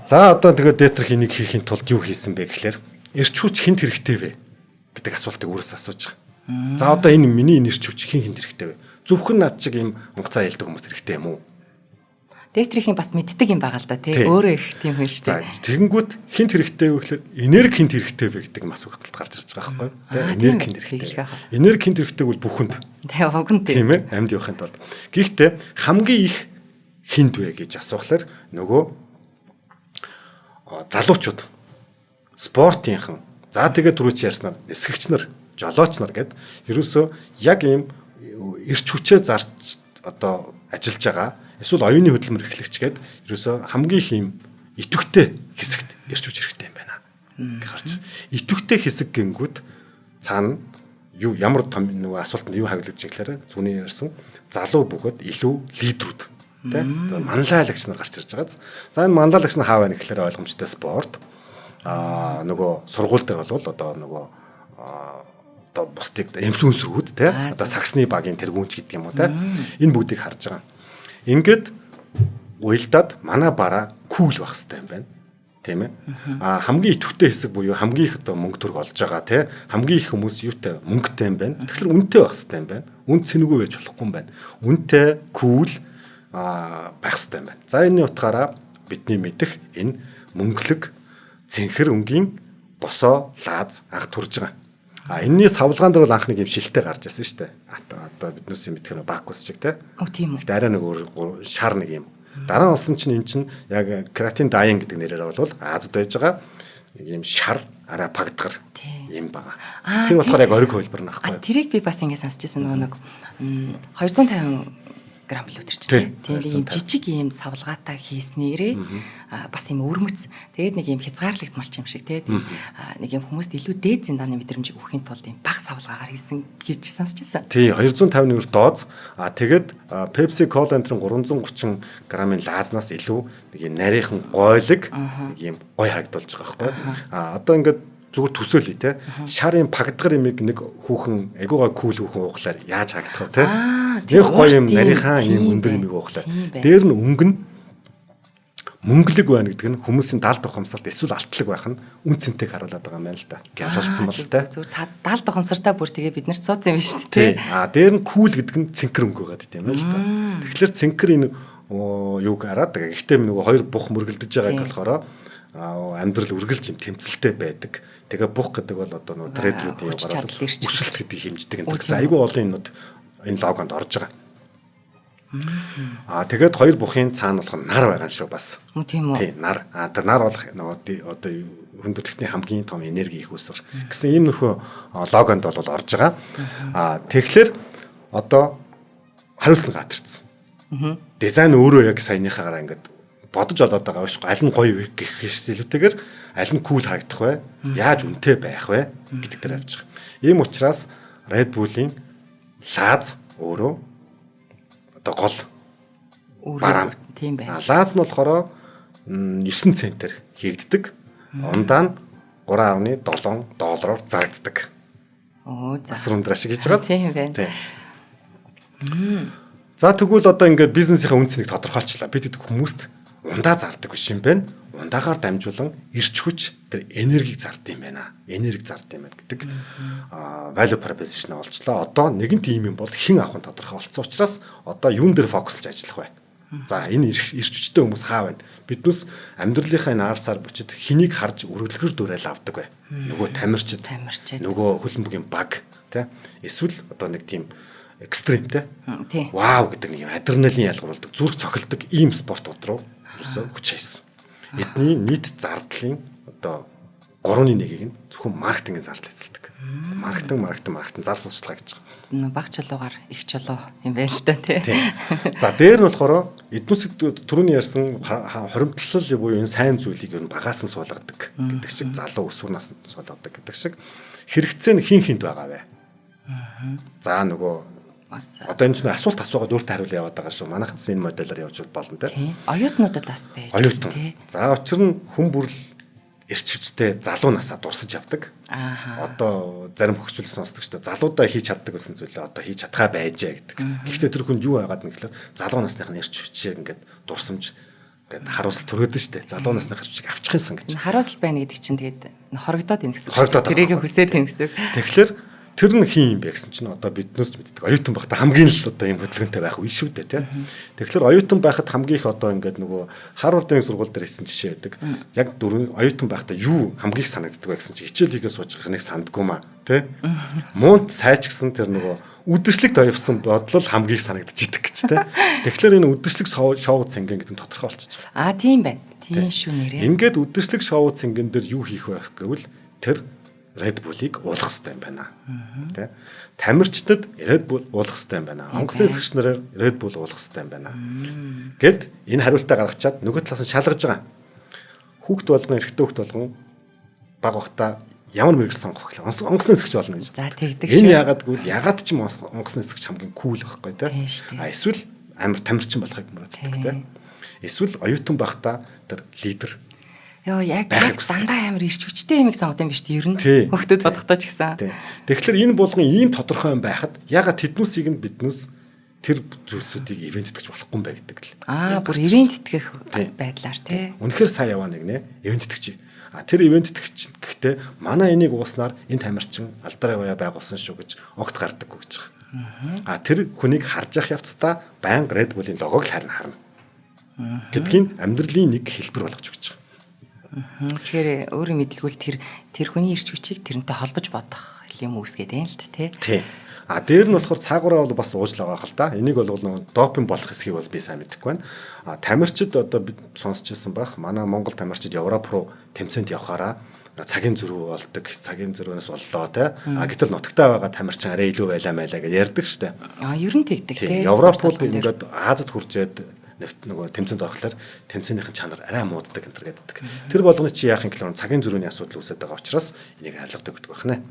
За одоо тэгээд Детрих энийг хийхин тулд юу хийсэн бэ гэхээр эрч хүч хинт хэрэгтэй вэ гэдэг асуултыг өөрөөс асууж байгаа. За одоо энэ миний эрч хүч хинт хэрэгтэй вэ? Зөвхөн над чиг ийм онгоцоо хэлдэг хүмүүс хэрэгтэй юм уу? Детрихийн бас мэддэг юм байгаа л да тий. Өөрөө их тийм хүн шүү дээ. Тэгэнгүүт хинт хэрэгтэй вэ гэхээр энерги хинт хэрэгтэй вэ гэдэг юм асуулт гарч ирж байгаа байхгүй юу? Энерги хинт хэрэгтэй. Энерги хинт хэрэгтэй бол бүхэнд. Тий, хогонд тийм ээ амьд явахын тулд. Гэхдээ хамгийн их хинт вэ гэж асуухлаар нөгөө залуучууд спортынхан за тэгээд түрүү чи ярьснаар эсгэгч нар, жолооч нар гэд ерөөсөө яг ийм эрч хүчээ зарж одоо ажиллаж байгаа эсвэл оюуны хөдөлмөр эрхлэгч гэд ерөөсөө хамгийн их ийм идэвхтэй хэсэгт эрч хүч хэрэгтэй юм байна гэж харж. Идэвхтэй хэсэг гингүүд цаана юу ямар том нөгөө асуултанд юу хариулж ирэхээр зүний ярьсан залуу бөгөөд илүү лидерүүд тий манлайлагч нар гарч ирж байгаа. За энэ манлайлагч нь хаа байна гэхээр ойлгомжтой спорт нөгөө сургууль дээр бол одоо нөгөө одоо бусдыг инфлюенсерүүд тий одоо саксны багийн тэргүүнч гэдэг юм уу тий энэ бүгдийг харж байгаа. Ингээд уйлдаад манай бараа кул байх хэрэгтэй юм байна. Тийм ээ. Хамгийн идэвхтэй хэсэг буюу хамгийн их одоо мөнгө төрг олж байгаа тий хамгийн их хүмүүс юутай мөнгөтэй юм байна. Тэгэхээр үнэтэй байх хэрэгтэй юм байна. Үн цэнэгүй байж болохгүй юм байна. Үнэтэй кул байх хэрэгтэй юм байна. За энэний утгаараа бидний мэдэх энэ мөнгөлөг цэнхэр өнгийн босоо лааз анх турж байгаа. Энэний савлгаан дээр бол анх нэг юм шилтэй гарч ирсэн шүү дээ. Одоо биднээс юм мэдхээр бакус шиг тий. Тийм үү. Гэхдээ арай нэг шар нэг юм. Дараа нь олсон чинь эн чинь яг креатин дайн гэдэг нэрээр бол Азад байж байгаа нэг юм шар арай пагдгар юм байгаа. Тэр болохоор яг ориг хөлбөр нахгүй. Тэрийг би бас ингэ сонсч байсан нэг 250 грамм л өдөрч тийм ийм жижиг ийм савлгаатай хийснээрээ бас ийм өрмөц тэгээд нэг ийм хязгаарлалт малч юм шиг тийм нэг ийм хүмүүст илүү дээд зиндааны мэдрэмжийг өгөхийн тулд ийм баг савлгаагаар хийсэн гэж сонсч байсан. Тий 250-ны дооз тэгээд Pepsi Cola энтрийн 330 грамын лаазнаас илүү нэг ийм нарийнхан гойлог нэг ийм гой харагдуулж байгаа байхгүй. Одоо ингээд зүгээр төсөөлөе те шарын пагдгар имийг нэг хүүхэн агууга кул хүүхэн ууглаар яаж харагдах вэ те нэг гоё юм нарийнхаа юм өндөр имийг ууглаар дээр нь өнгө нь мөнгөлөг байна гэдэг нь хүмүүсийн даалд ухамсарт эсвэл алтлаг байх нь үн цэнтэйг харуулдаг байгаа юм байна л да. Гялалцсан бол те зүгээр даалд ухамсартаа бүр тэгээ бид нарт суудсан юм шүү дээ те дээр нь кул гэдэг нь цэнхэр өнгө байгаа тийм ээ л да. Тэгэхээр цэнхэр энэ юуг хараад байгаа. Гэхдээ нөгөө хоёр бух мөргөлдөж байгааг болохоор амьдрал үргэлж юм тэмцэлтэй байдаг. Тэгээ бух гэдэг бол одоо нөгөө трейдерүүдийн гараад өсөлт гэдэг хэмждэг энэ гэсэн айгүй олон юмнууд энэ логонд орж байгаа. Тэгээд хоёр бухын цаана болох нар байгаа шүү бас. Тийм үү. Тий нар. Тэр нар болох нөгөө одоо хүндрэлтний хамгийн том энерги их үүсвэр гэсэн ийм нөхөө логонд бол орж байгаа. Тэгэхээр одоо хариулт нь гатарсан. Дизайн өөрөө яг саяныхаараа ингээд бодож олоод байгаа биш. Аль нь гоё гэх хэлсэлүүтэйгээр аль нь кул харагдах вэ? Яаж үнэтэй байх вэ? гэдэг дээр авч байгаа. Ийм учраас Red Bull-ийн лааз өөрөө одоо гол бараам. Тийм байна. Лааз нь болохоор 9 центээр хийгддэг. Ундаа нь 3.7 доллараар зарагддаг. За. Асар өндөр ашиг хийж байгаа. Тийм байна. За тэгвэл одоо ингээд бизнесийнхаа үн цэнийг тодорхойлчлаа. Бид гэдэг хүмүүст ундаа зардаг биш юм байна. Ундаагаар дамжуулан эрч хүч тэр энергийг зардаг юм байна. Энерги зардаг юм байна гэдэг value proposition олжлоо. Одоо нэгэн тийм юм бол хэн авах нь тодорхой болсон учраас одоо юун дээр фокуслж ажиллах вэ? За энэ эрч хүчтэй хүмүүс хаа байна? Биднээс амьдралынхаа энэ аарсаар бүчид хэнийг харж өргөлгөр дүрэл авдаг вэ? Нөгөө тамирчид, нөгөө хөлбөмбөгийн баг, тэ? Эсвэл одоо нэг тийм экстремтэй. Тий. Вау гэдэг нэг юм адреналин ялгаруулдаг, зүрх цохилдог ийм спортууд руу ерөөсөө хүч хайсан. Эдний нийт зардлын одоо 3.1-ийг нь зөвхөн маркетингийн зардал эзэлдэг. Маркетинг зардал тусалгаа гэж байгаа. Баг чулуугаар их чулуу юм байл л да тий. За дээр нь болохоор эднүсэг түрүүний ярьсан хоримтлал буюу энэ сайн зүйлийг ер нь багаас нь суулгадаг гэдэг шиг, залуу өсвөр наснд суулгадаг гэдэг шиг хэрэгцээ нь хин хинт байгаа вэ? За нөгөө одоо энэ чинь асуулт асуугаад өөртөө хариулаа яваад байгаа шүү. Манайх энэ модельээр явж болно тий. Оюутнуудад бас байж. Оюутан. За учир нь хүн бүрл эрч хүчтэй залуу насаа дурсаж явдаг. Одоо зарим хөгжүүлэлт сонсдог шүү дээ. Залуудаа хийж чаддаг гэсэн зүйлээ одоо хийж чадхаа байжээ гэдэг. Гэхдээ тэр хүн юу байгаад нэг гэхээр залуу насныхны эрч хүчийг ингээд дурсамж ингээд харуулсал төрөөд нь шүү дээ. Залуу насны эрч хүчийг авчих юмсан гэж. Харуулсал байна гэдэг чинь тэгээд хорогдоод ийн гэсэн. Тэрийг хүсээд ийн гэсэн. Тэгэхээр тэр нь хин юм бэ гэсэн чинь одоо биднээс ч мэддэг. Оюутан байхдаа хамгийн л одоо юм хөдөлгөөнтэй байх үе шүү дээ тий. Тэгэхээр оюутан байхад хамгийн их одоо ингээд нөгөө Харвардын сургууль дээр хийсэн жишээ байдаг. Яг оюутан байхдаа юу хамгийн их санагддаг вэ гэсэн чинь хичээл хийгээ сууж байгаа нэг сандгүй маа тий. Муунд сайч гэсэн тэр нөгөө үдшилтэд оёвсон бодлол хамгийн их санагдчихдаг гэж тий. Тэгэхээр энэ үдшилэг шоу цэнгэн гэдэг нь тодорхой болчихсон. Тийм байна. Тийм шүү нэрээ. Ингээд үдшилэг шоу цэнгэн дээр юу хийх вэ гэвэл тэр Red Bull-ыг уулах хэрэгтэй юм байна. Тэ? Тамирчдад Red Bull уулах хэрэгтэй юм байна. Онгоцны эсгэгч нараар Red Bull уулах хэрэгтэй юм байна. Гэт энэ хариултаа гаргачаад нөгөө талаас нь шалгаж байгаа. Хүүхд болгон эрэгтэй хүүхд болгон баг бахта ямар мэрэгэл сонгох вэ? Онгоцны эсгэгч болно гэж. За тэгдэг шүү. Энэ яагаад гэвэл ягаад ч юм онгоцны эсгэгч хамгийн кул байхгүй тэ? Эсвэл амар тамирчин болохыг мөрөддөг тэ? Эсвэл оюутан багта тэр лидер яг дандаа амар ирч хүчтэй юмыг сонгод юм биш үү? Ер нь хөхтөд бодохдоо ч гэсэн. Тэгэхээр энэ болгон ийм тодорхой юм байхад ягаад тэднүүсийг нь биднээс тэр зүйлсүүдийг ивент итгэж болохгүй юм бэ гэдэг л. Бүр ивент итгэх байдлаар тий. Үнэхээр сайн яваа нэг нэ ивент итгэж. Тэр ивент итгэж гэхдээ манай энийг ууснаар энэ тамирчин алдраа яваа байгуулсан шүү гэж огт гардаггүй гэж байгаа. Тэр хүнийг харж явах явцдаа байнга Red Bull-ийн логог л харна. Гэдгийг амьдралын нэг хэлбэр болгож өгч байгаа. Тэгэхээр өөрийн мэдлгүүл тэр хүний ирч хүчийг тэрнтэй холбож бодох юм үүсгээд байна л тий. Тий. Дээр нь болохоор цаагаараа бол бас уужлаа байгаа хэл та. Энийг бол нөгөө допинг болох хэсгийг бол би сайн мэдэхгүй байна. Тамирчид одоо бид сонсч ирсэн байх. Манай Монгол тамирчид Европ руу тэмцээнд явхаараа цагийн зөрүү болдог. Цагийн зөрүүнээс боллоо тий. Гэтэл нутагтаа байгаа тамирчин арай илүү байлаа гэж ярьдаг штэ. Ер нь тэгдэг тий. Европууд ингээд Азад хуржээд нөгөө тэмцээнд орохлоор тэмцээнийхэн чанар арай мууддаг энэ төр гэдэг. Тэр болгоны чи яах юм гэхээр цагийн зөрүүний асуудал үүсэж байгаа учраас энийг харилцдаг гэдэг байна.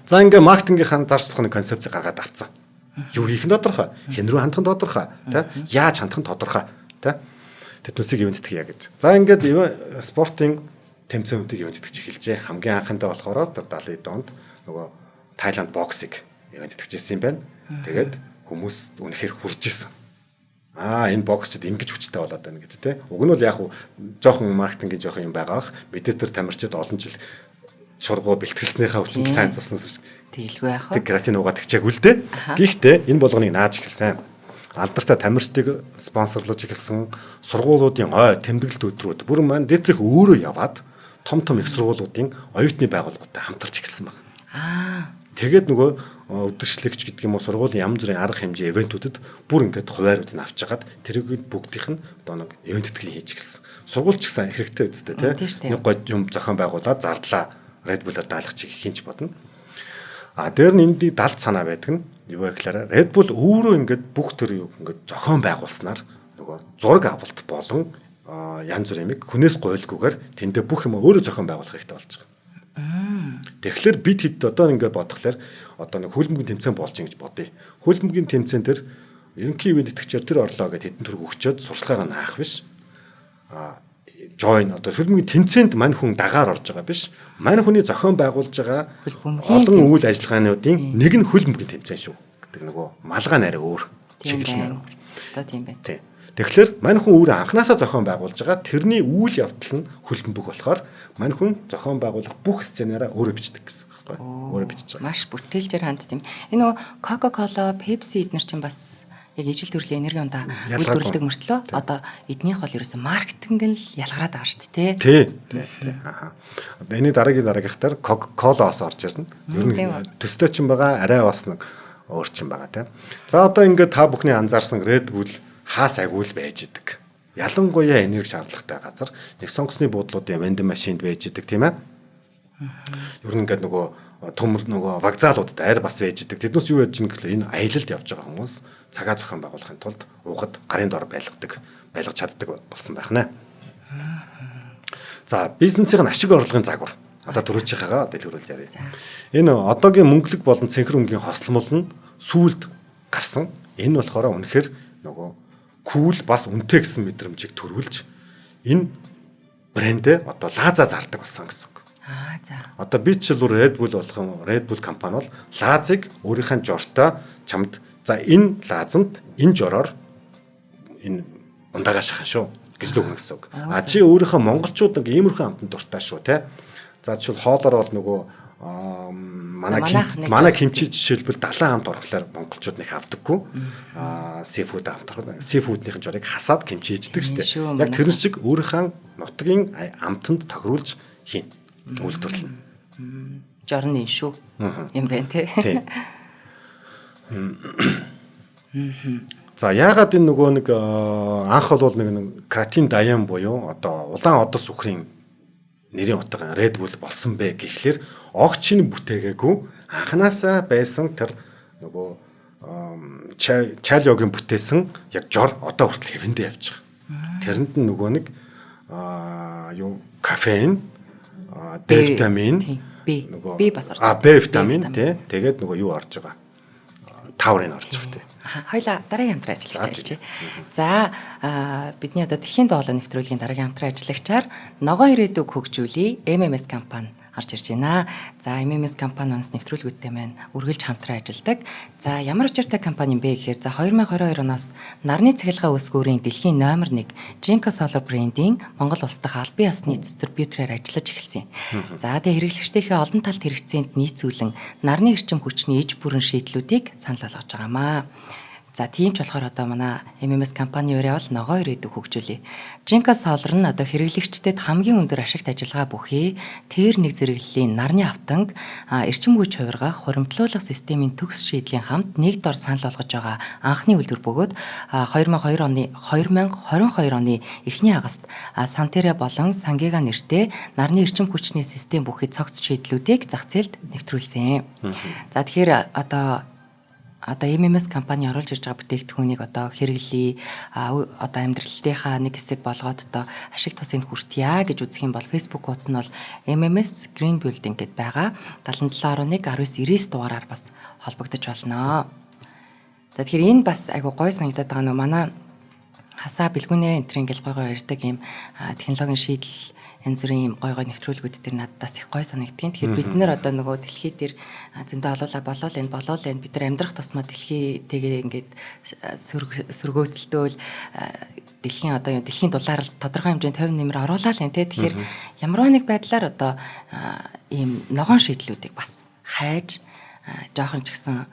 За ингээ маркетингийнхаа зарцлахны концепцийг гаргаад авцсан. Юу хийх нь тодорхой, хэн рүү хандах нь тодорхой, тэ? Яаж хандах нь тодорхой, тэ? Тэднүүсийг ивент итгэе гэж. За ингээд спортын тэмцээнүүдийг ивент итгэж эхэлжээ. Хамгийн анхандаа болохоор тэр 70-д онд нөгөө Тайланд боксыг ивент итгэжсэн юм байна. Тэгээд хүмүүс үнэхээр хурж исэн. Энэ боксчд ингэж хүчтэй болоод байна гэдэг те. Уг нь бол яг жоохон маркетингийн жоохон юм байгаа бах. Мэдээ тэр тамирчид олон жил шургуу бэлтгэлснийхаа хүчинд сайн туссан тэгэлгүй яах вэ? Тэг креатин угаад тэгчээгүй л дээ. Гэхдээ энэ болгоныг нааж эхэлсэн. Алдартай тамирчдыг спонсорлож эхэлсэн сургуулиудын тэмдэглэлт өдрүүд бүр маань дэтрих өөрөө яваад том их сургуулиудын оюутны байгууллагуудтай хамтарч эхэлсэн байна. Тэгээд нөгөө өдөршлэгч гэдэг юм уу сургуулийн янз бүрийн арга хэмжээ ивентүүдэд бүр ингээд хувааруудыг авч жагаад тэрийг бүгдийнх нь одоо нэг ивент тэтгэл хийж эхэлсэн. Сургууль ч гэсэн хэрэгтэй үстэй тий. Нэг гол юм зохион байгуулаад зардлаа Red Bull-аар даалгах чиг хинч бодно. Дээр нь энд далд санаа байдаг нь юу вэ гэхээр Red Bull өөрөө ингээд бүх төр юу ингээд зохион байгуулснаар нөгөө зураг авалт болон янз бүрийн юмыг хүнээс гуйлгүйгээр тэндээ бүх юм өөрөө зохион байгуулах хэрэгтэй болж байгаа. Тэгэхээр бид хэд одоо ингээд бодглохлоор одоо нэг хөлбөмбөгийн тэмцээн болж ин гэж бодъё. Хөлбөмбөгийн тэмцээн дээр ерөнхий ивент итгэгчээр тэр орлоо гэдэг хэдэн төгрөг өгчөөд сурталчаагаа наах биш. Join одоо хөлбөмбөгийн тэмцээнд мань хүн дагаар орж байгаа биш. Мань хүний зохион байгуулж байгаа олон үйл ажиллагаануудын нэг нь хөлбөмбөгийн тэмцээн шүү гэдэг нөгөө малгай нарийн өөр чиглэл нарийн. Тийм байна. Тэгэхээр мань хүн өөрөө анханасаа зохион байгуулж байгаа тэрний үйл явдал нь хөлбөмбөг болохоор мань хүн зохион байгуулах бүх сценараа өөрөө бичдэг гэсэн байхгүй өөрөө бичиж байгаа. Маш бүтээлжээр хандд юм. Энэ нөгөө Coca-Cola, Pepsi эднэр чинь бас яг ижил төрлийн энерги ундаа үйлдвэрлэдэг мөртлөө одоо эднийх бол ерөөсөн маркетингд л ялгараад байгаа шүү дээ тий. Одоо энэ дараагийнхаар Coca-Cola-ос орж ирнэ. Ер нь төстэй ч юм байгаа арай бас нэг өөрчлөн байгаа тийм. За одоо ингээд та бүхний анзаарсан Red Bull хаас агуул байж идэг. Ялангуяа энерги шаардлагатай газар нэг сонгоцны буудлуудын vending машинд байж идэг тийм ээ. Ер нь ингээд нөгөө төмөр нөгөө вокзалуудад арь бас байж идэг. Тэднээс юу яаж ингэхлээр энэ аялалд явж байгаа хүмүүс цагаа зохион байгуулахын тулд уугад гарын дор байлгаж чаддаг болсон байх нэ. За бизнесийн ашиг орлогын загвар. Одоо түрүүчийнхээгаа дэлгэрүүл яриа. Энэ одоогийн мөнгөлөг болон цэнхэр өнгийн хослмол нь сүүлд гарсан. Энэ болохоор үнэхээр нөгөө кул бас үнэтэй гэсэн мэдрэмжийг төрүүлж энэ брэндээ одоо лааза зардаг болсон гэсэн үг. За. Одоо би ч л Red Bull болох юм. Red Bull компани бол лаазыг өөрийнхөө жортой чамд за энэ лаазанд энэ жороор энэ ундаагаа шахах шүү гэж л өгнө гэсэн үг. А чи өөрийнхөө монголчууд нэг иймэрхүү амтанд дуртай шүү те. За жишээл хоолоор бол нөгөө манай кимчи жишээлбэл 70 амт орохлоор монголчууд нэг авдаггүй. Сифуд амт орох. Сифудын жорыг хасаад кимчи хийдэг штэ. Яг тэр шиг өөрийнхөө нутгийн амтанд тохируулж хийн. Үйлдвэрлэн. Жорны шүү. Юм байна те. За яагаад энэ нөгөө нэг анх бол нэг креатин даян буюу одоо улаан одос үхрийн нэрийн утга Red Bull болсон бэ гэхлээр огч нь бүтээгээгүй анханасаа байсан тэр нөгөө чайлогийн бүтээсэн яг жор одоо хүртэл хэвэндээ явж байгаа. Тэрэнд нь нөгөө нэг юу кофеин, D витамин, B бас орж байгаа. B витамин тий. Тэгээд нөгөө юу орж байгаа. Таурин орж байгаа тий. Хоёлаа дараагийн хамтран ажиллаж. За бидний одоо дэлхийн дуулаа нэвтрүүлгийн дараагийн хамтран ажиллагчаар ногоон ирээдүг хөгжүүлээ MMS компани орж ирж байна. За MMS компани онц нэвтрүүлгүүдтэй маань үргэлж хамтран ажилладаг. За ямар учиртай компани юм бэ гэхээр за 2022 оноос нарны цахилгаан үүсгүүрийн дэлхийн номер 1 Jinko Solar брендийн Монгол улс дахь албан ёсны дистрибьютороор ажиллаж эхэлсэн. За тэгээ хэрэглэгчдийнхээ олон талт хэрэгцээнд нийцүүлэн нарны эрчим хүчний иж бүрэн шийдлүүдийг санал болгож байгаамаа. За тийм ч болохоор одоо манай MMS компани өөрөө бол ногоон ирээдүг хөгжүүлээ. Jinko Solar нь одоо хэрэглэгчдэд хамгийн өндөр ашигт ажиллагаа бүхий тэр нэг зэрэглэлийн нарны автанг эрчим хүч хувиргах хуримтлуулах системийн төгс шийдлийн хамт нэг дор санал болгож байгаа анхны үйлдвэр бөгөөд 2022 оны эхний хагаст Сантера болон Сангега нэртэй нарны эрчим хүчний систем бүхий цогц шийдлүүдийг зах зээлд нэвтрүүлсэн. За тэгэхээр одоо MMS компани оруулж ирж байгаа бүтээгдэхүүнийг одоо хэрэглэе. Одоо амьдралтынхаа нэг хэсэг болгоод одоо ашиг тусыг хүртье гэж үзэх юм бол Facebook хуудас нь бол MMS Green Building гэдээ байгаа. 77.1.19 дугаараар бас холбогдож болно. За тэгэхээр энэ бас айгу гой санагдаад байгаа нөө манай хасаа бэлгүүнээ энтрийн гэл гой ярьдаг юм технологийн шийдэл янз бүрийн гой нэвтрүүлгүүд төр надаас их гой санагдгийн. Тэгэхээр бид нэр одоо нөгөө дэлхий дээр зөндөө болоо энэ бид нар амьдрах тусмаа дэлхийтэйгээ ингээд сөргөөцөлтөөл дэлхийн дулаар тодорхой хэмжээнд 50 нэмэр оруулаа л энэ тий. Тэгэхээр ямар нэг байдлаар одоо ийм ногоон шийдлүүдийг бас хайж жоохон ч гэсэн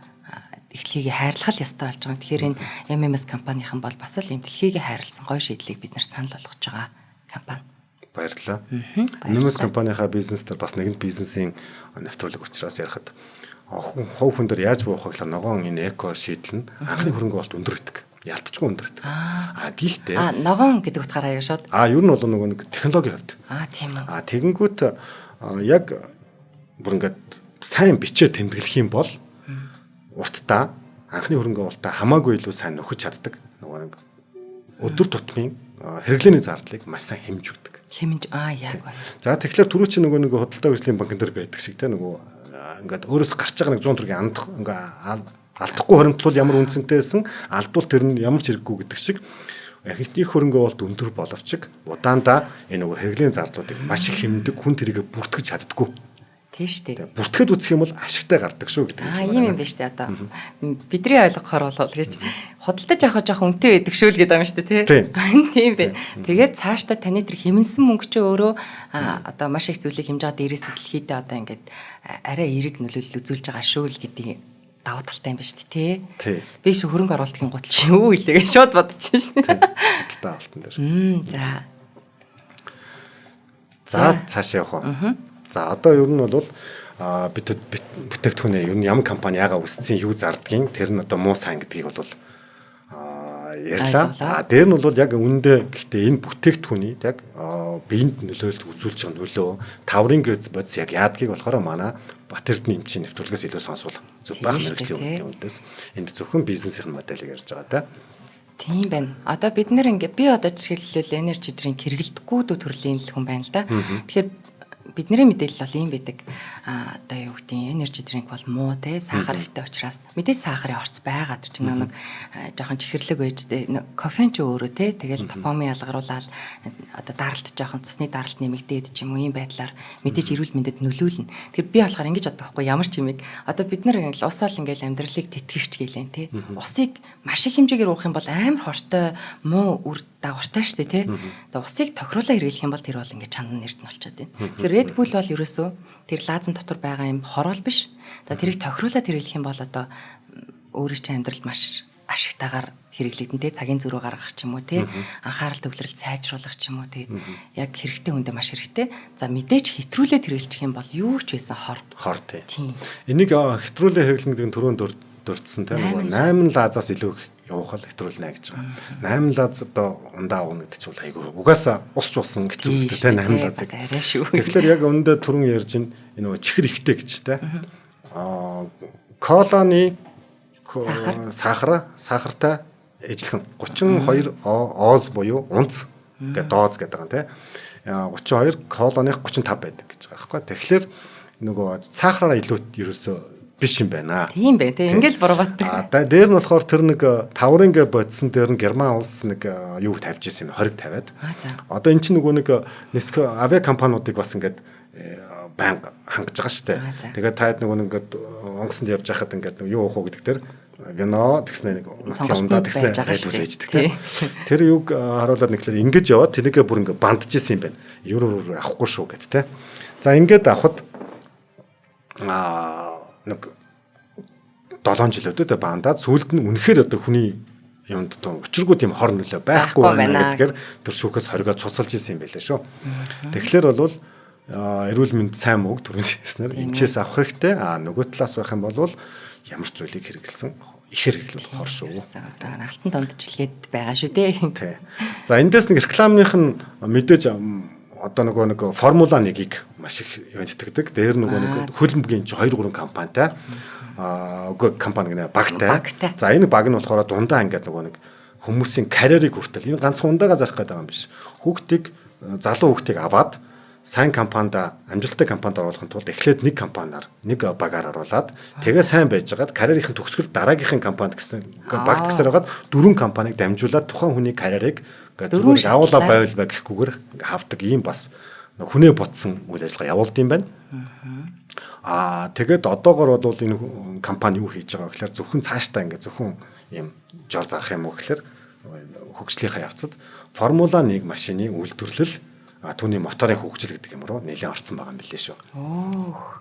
дэлхийгээ хайрлах ёстой болж байгаа. Тэгэхээр энэ MMS компанийн бол бас л ийм дэлхийгээ хайрлсан гой шийдлийг бид нар санал болгож байгаа компани. Баярлалаа. MMS компанийнхаа бизнесээр бас нэгэн бизнесийн нэвтрүүлэг учраас ярихад хов хүн дээр яаж буух вэ гэхээр ногоон энэ эко шийдэл нь анхны хөрөнгө оолт өндөр идэг. Ялтчгүй өндөр идэг. Гэхдээ ногоон гэдэг утгаараа яа шууд. Ер нь бол нэг технологийн хувьд. Тийм үү. Тэгэнгүүт яг бүр ингээд сайн бичээ тэмдэглэх юм бол уртдаа анхны хөрөнгө оолтоо хамаагүй илүү сайн нөхөж чаддаг. Нөгөө нэг өдөр тутмын хэрэглээний зардлыг маш сайн хэмж өгдөг. Яг байна. За тэгэхээр түрүү чи нөгөө нэг худалдаа хөгжлийн банкн дээр байдаг шиг те нөгөө ингээд өөрөөс гарч байгаа нэг 100 төгрөгийн алдахгүй хоримтлуул ямар үнцэнтэйсэн алдвал тэр нь ямар ч хэрэггүй гэдэг шиг ихний хөрөнгө оолт өндөр боловч удаандаа энэ нөгөө хэрэглээний зардлуудыг маш их хэмндэг хүн тэрийг бүртгэж чаддаггүй. Тийм шүү дээ. Бүртгэхэд үзэх юм бол ашигтай гардаг шүү гэдэг. Ийм юм байна шүү дээ одоо. Бидний ойлгохоор бол гэж худалдаж авах жоох үнэтэй байдаг шүү л гэдэг юм шүү дээ тий. Тийм бэ. Тэгээд цаашдаа таны тэр хэмнсэн мөнгө чи өөрөө одоо маш их зүйлийг хэмж байгаа дээрээс нь дэлхийдээ одоо ингээд арай эерэг нөлөөлөл үзүүлж байгаа шүү л гэдэг давуу талтай юм байна шүү дээ тий. Би шүү хөрөнгө оруулалтын гутал чи юу илээгээ шууд бодчихсон шүү дээ. Капитал авалтан дээр. За. За цааш явах уу? За одоо ер нь бол бид бүтээгдэхүүнээ ер нь ямар компани яага үсцэн юу зардгийн тэр нь одоо муу сайн гэдгийг бол ярьлаа. Дээр нь бол яг үүндээ гэхдээ энэ бүтээгдэхүүний яг биеинд нөлөөлөлт үзүүлж байгаа нөлөө таврын гэрц бодис яг яадгийг болохоор манай Бат Эрдэнэ эмчийн нэвтрүүлгээс илүү сонсвол зөв байх мэрэгжлийн үндээс энд зөвхөн бизнесийн моделийг ярьж байгаа та. Тийм байна. Одоо бид нэр ингээ би одоо жишээлбэл энержи дринк хэрэглэдэггүй төрлийн хүн байна л да. Тэгэхээр бидний мэдээлэл бол ийм байдаг. Одоо юу гэдэг нь энержи дринк бол муу те сахар ихтэй учраас мэдээж сахарын орц байгаа ч нэг жоохон чихэрлэг байжтэй кофеин ч өөрөө те тэгэл допамин ялгаруулаад одоо даралт жоохон цусны даралт нэмэгдээд ч юм уу ийм байдлаар мэдээж эрүүл мэндэд нөлөөлнө. Тэр би болохоор ингэж бодох байхгүй ямар ч юм одоо бид нар ингээл ус ол ингээл амьдралыг тэтгэгч гэлэн те усыг маш их хэмжээгээр уух юм бол амар хортой муу үр дагавартай шүү дээ тий. Тэгээ усыг тохируулаа хэрэглэх юм бол тэр бол ингээд чанар нэрд нь болчиход байна. Тэгэхээр Red Bull бол ерөөсөө тэр лаазан дотор байгаа юм хороол биш. Одоо тэрийг тохируулаад хэрэглэх юм бол одоо өөрийн чинь амьдралд маш ашигтайгаар хэрэглэгдэн тий. Цагийн зөрүү гаргах ч юм уу тий. Анхаарал төвлөрөл сайжруулах ч юм уу тий. Яг хэрэгтэй хүндээ маш хэрэгтэй. За мэдээж хэтрүүлээд хэрэглэх юм бол юу ч байсан хор тий. Энийг хэтрүүлээ хэрэглэнэ гэдэг нь түрүүн дурдсан тий. 8 лаазаас илүү явах л хэтрүүлнэ гэж байгаа. 8 лаз одоо ундаа уун гэдэг чинь айгүй угаасаа усч уусан хэцүү үстэй те 8 лазыг. Тэгэхээр яг өндөө түрүүн ярьж энэ нөгөө чихэр ихтэй гэж те. Коланы сахартай ижлэхэн 32 оз буюу унц гэдэг дооз гэдэг байгаа те. 32 колоных 35 байдаг гэж байгаа байхгүй. Тэгэхээр нөгөө сахараараа илүү ерөөсөө биш юм байна. Тийм бай, тийм ингээл буруугаад. Дээр нь болохоор тэр нэг таврын гэ бодсон дээр нь Герман улс нэг юу тавьж ирсэн юм 20 тавиад. Одоо эн чинь нөгөө нэг Неско авиа компаниудыг бас ингээд банк хангаж байгаа шүү дээ. Тэгээд таад нөгөө ингээд онгоцонд явж байхад ингээд юу уух уу гэдэг дээр вино тэгснэ нэг ундаа тэгснэ хэлж дээ. Тэр юг харуулад нэглэр ингэж яваад тэрнийгээ бүр ингээд бандж исэн юм байна. Евро авахгүй шүү гэд тэ. За ингээд авахд нэг 7 жилүүдэд баандаад сүүлд нь үнэхээр одоо хүний юмд одоо учиргүй тийм хор нөлөө байхгүй байна гэдгээр тэр шүүхээс хоригоо цуцалж исэн юм байлаа шүү. Тэгэхээр бол эрүүл мэнд сайн мөг түрүүн хэлснээр эмчээс авах хэрэгтэй. Нөгөө талаас байх юм бол ямар ч зүйлийг хэрэгэлсэн их хэрэглэл хор шүү. Одоо алтан донджилгээд байгаа шүү дээ. Тий. За эндээс нэг рекламных нь мэдээж одоо нэг Формула 1-ийг маш их юм итгэдэг. Дээр нэг хөлбөмбөгийн 2 3 компанитай үгүй компани гэнэ багтай. За энэ баг нь болохоор дундаа ингээд нэг хүмүүсийн карьерийг хүртэл энэ ганцхан ундаага зарах гэдэг юм биш. Хүүхдийг залуу хүүхдийг аваад сайн компанид амжилттай компанид оруулахын тулд эхлээд нэг компаниар нэг багаар оруулаад тэгээ сайн байжгаад карьерийн төгсгөл дараагийнхын компанид гэсэн багт гэсээр хагаад 4 компанийг дамжуулаад тухайн хүний карьерийг зүгээр явуулаа байвал гэхгүйгээр хавдаг ийм бас хүнээ ботсон үйл ажиллагаа явуулд юм байна. Тэгээд одоогор бол энэ компани юу хийж байгаа гэхээр зөвхөн цаашдаа ингээд зөвхөн ийм жор зарах юм уу гэхээр хөгжлийнхаа явцад Формула 1 машины үйлдвэрлэл түүний моторын хөгжил гэдэг юм руу нэлээд орцсон байгаа юм билээ шүү.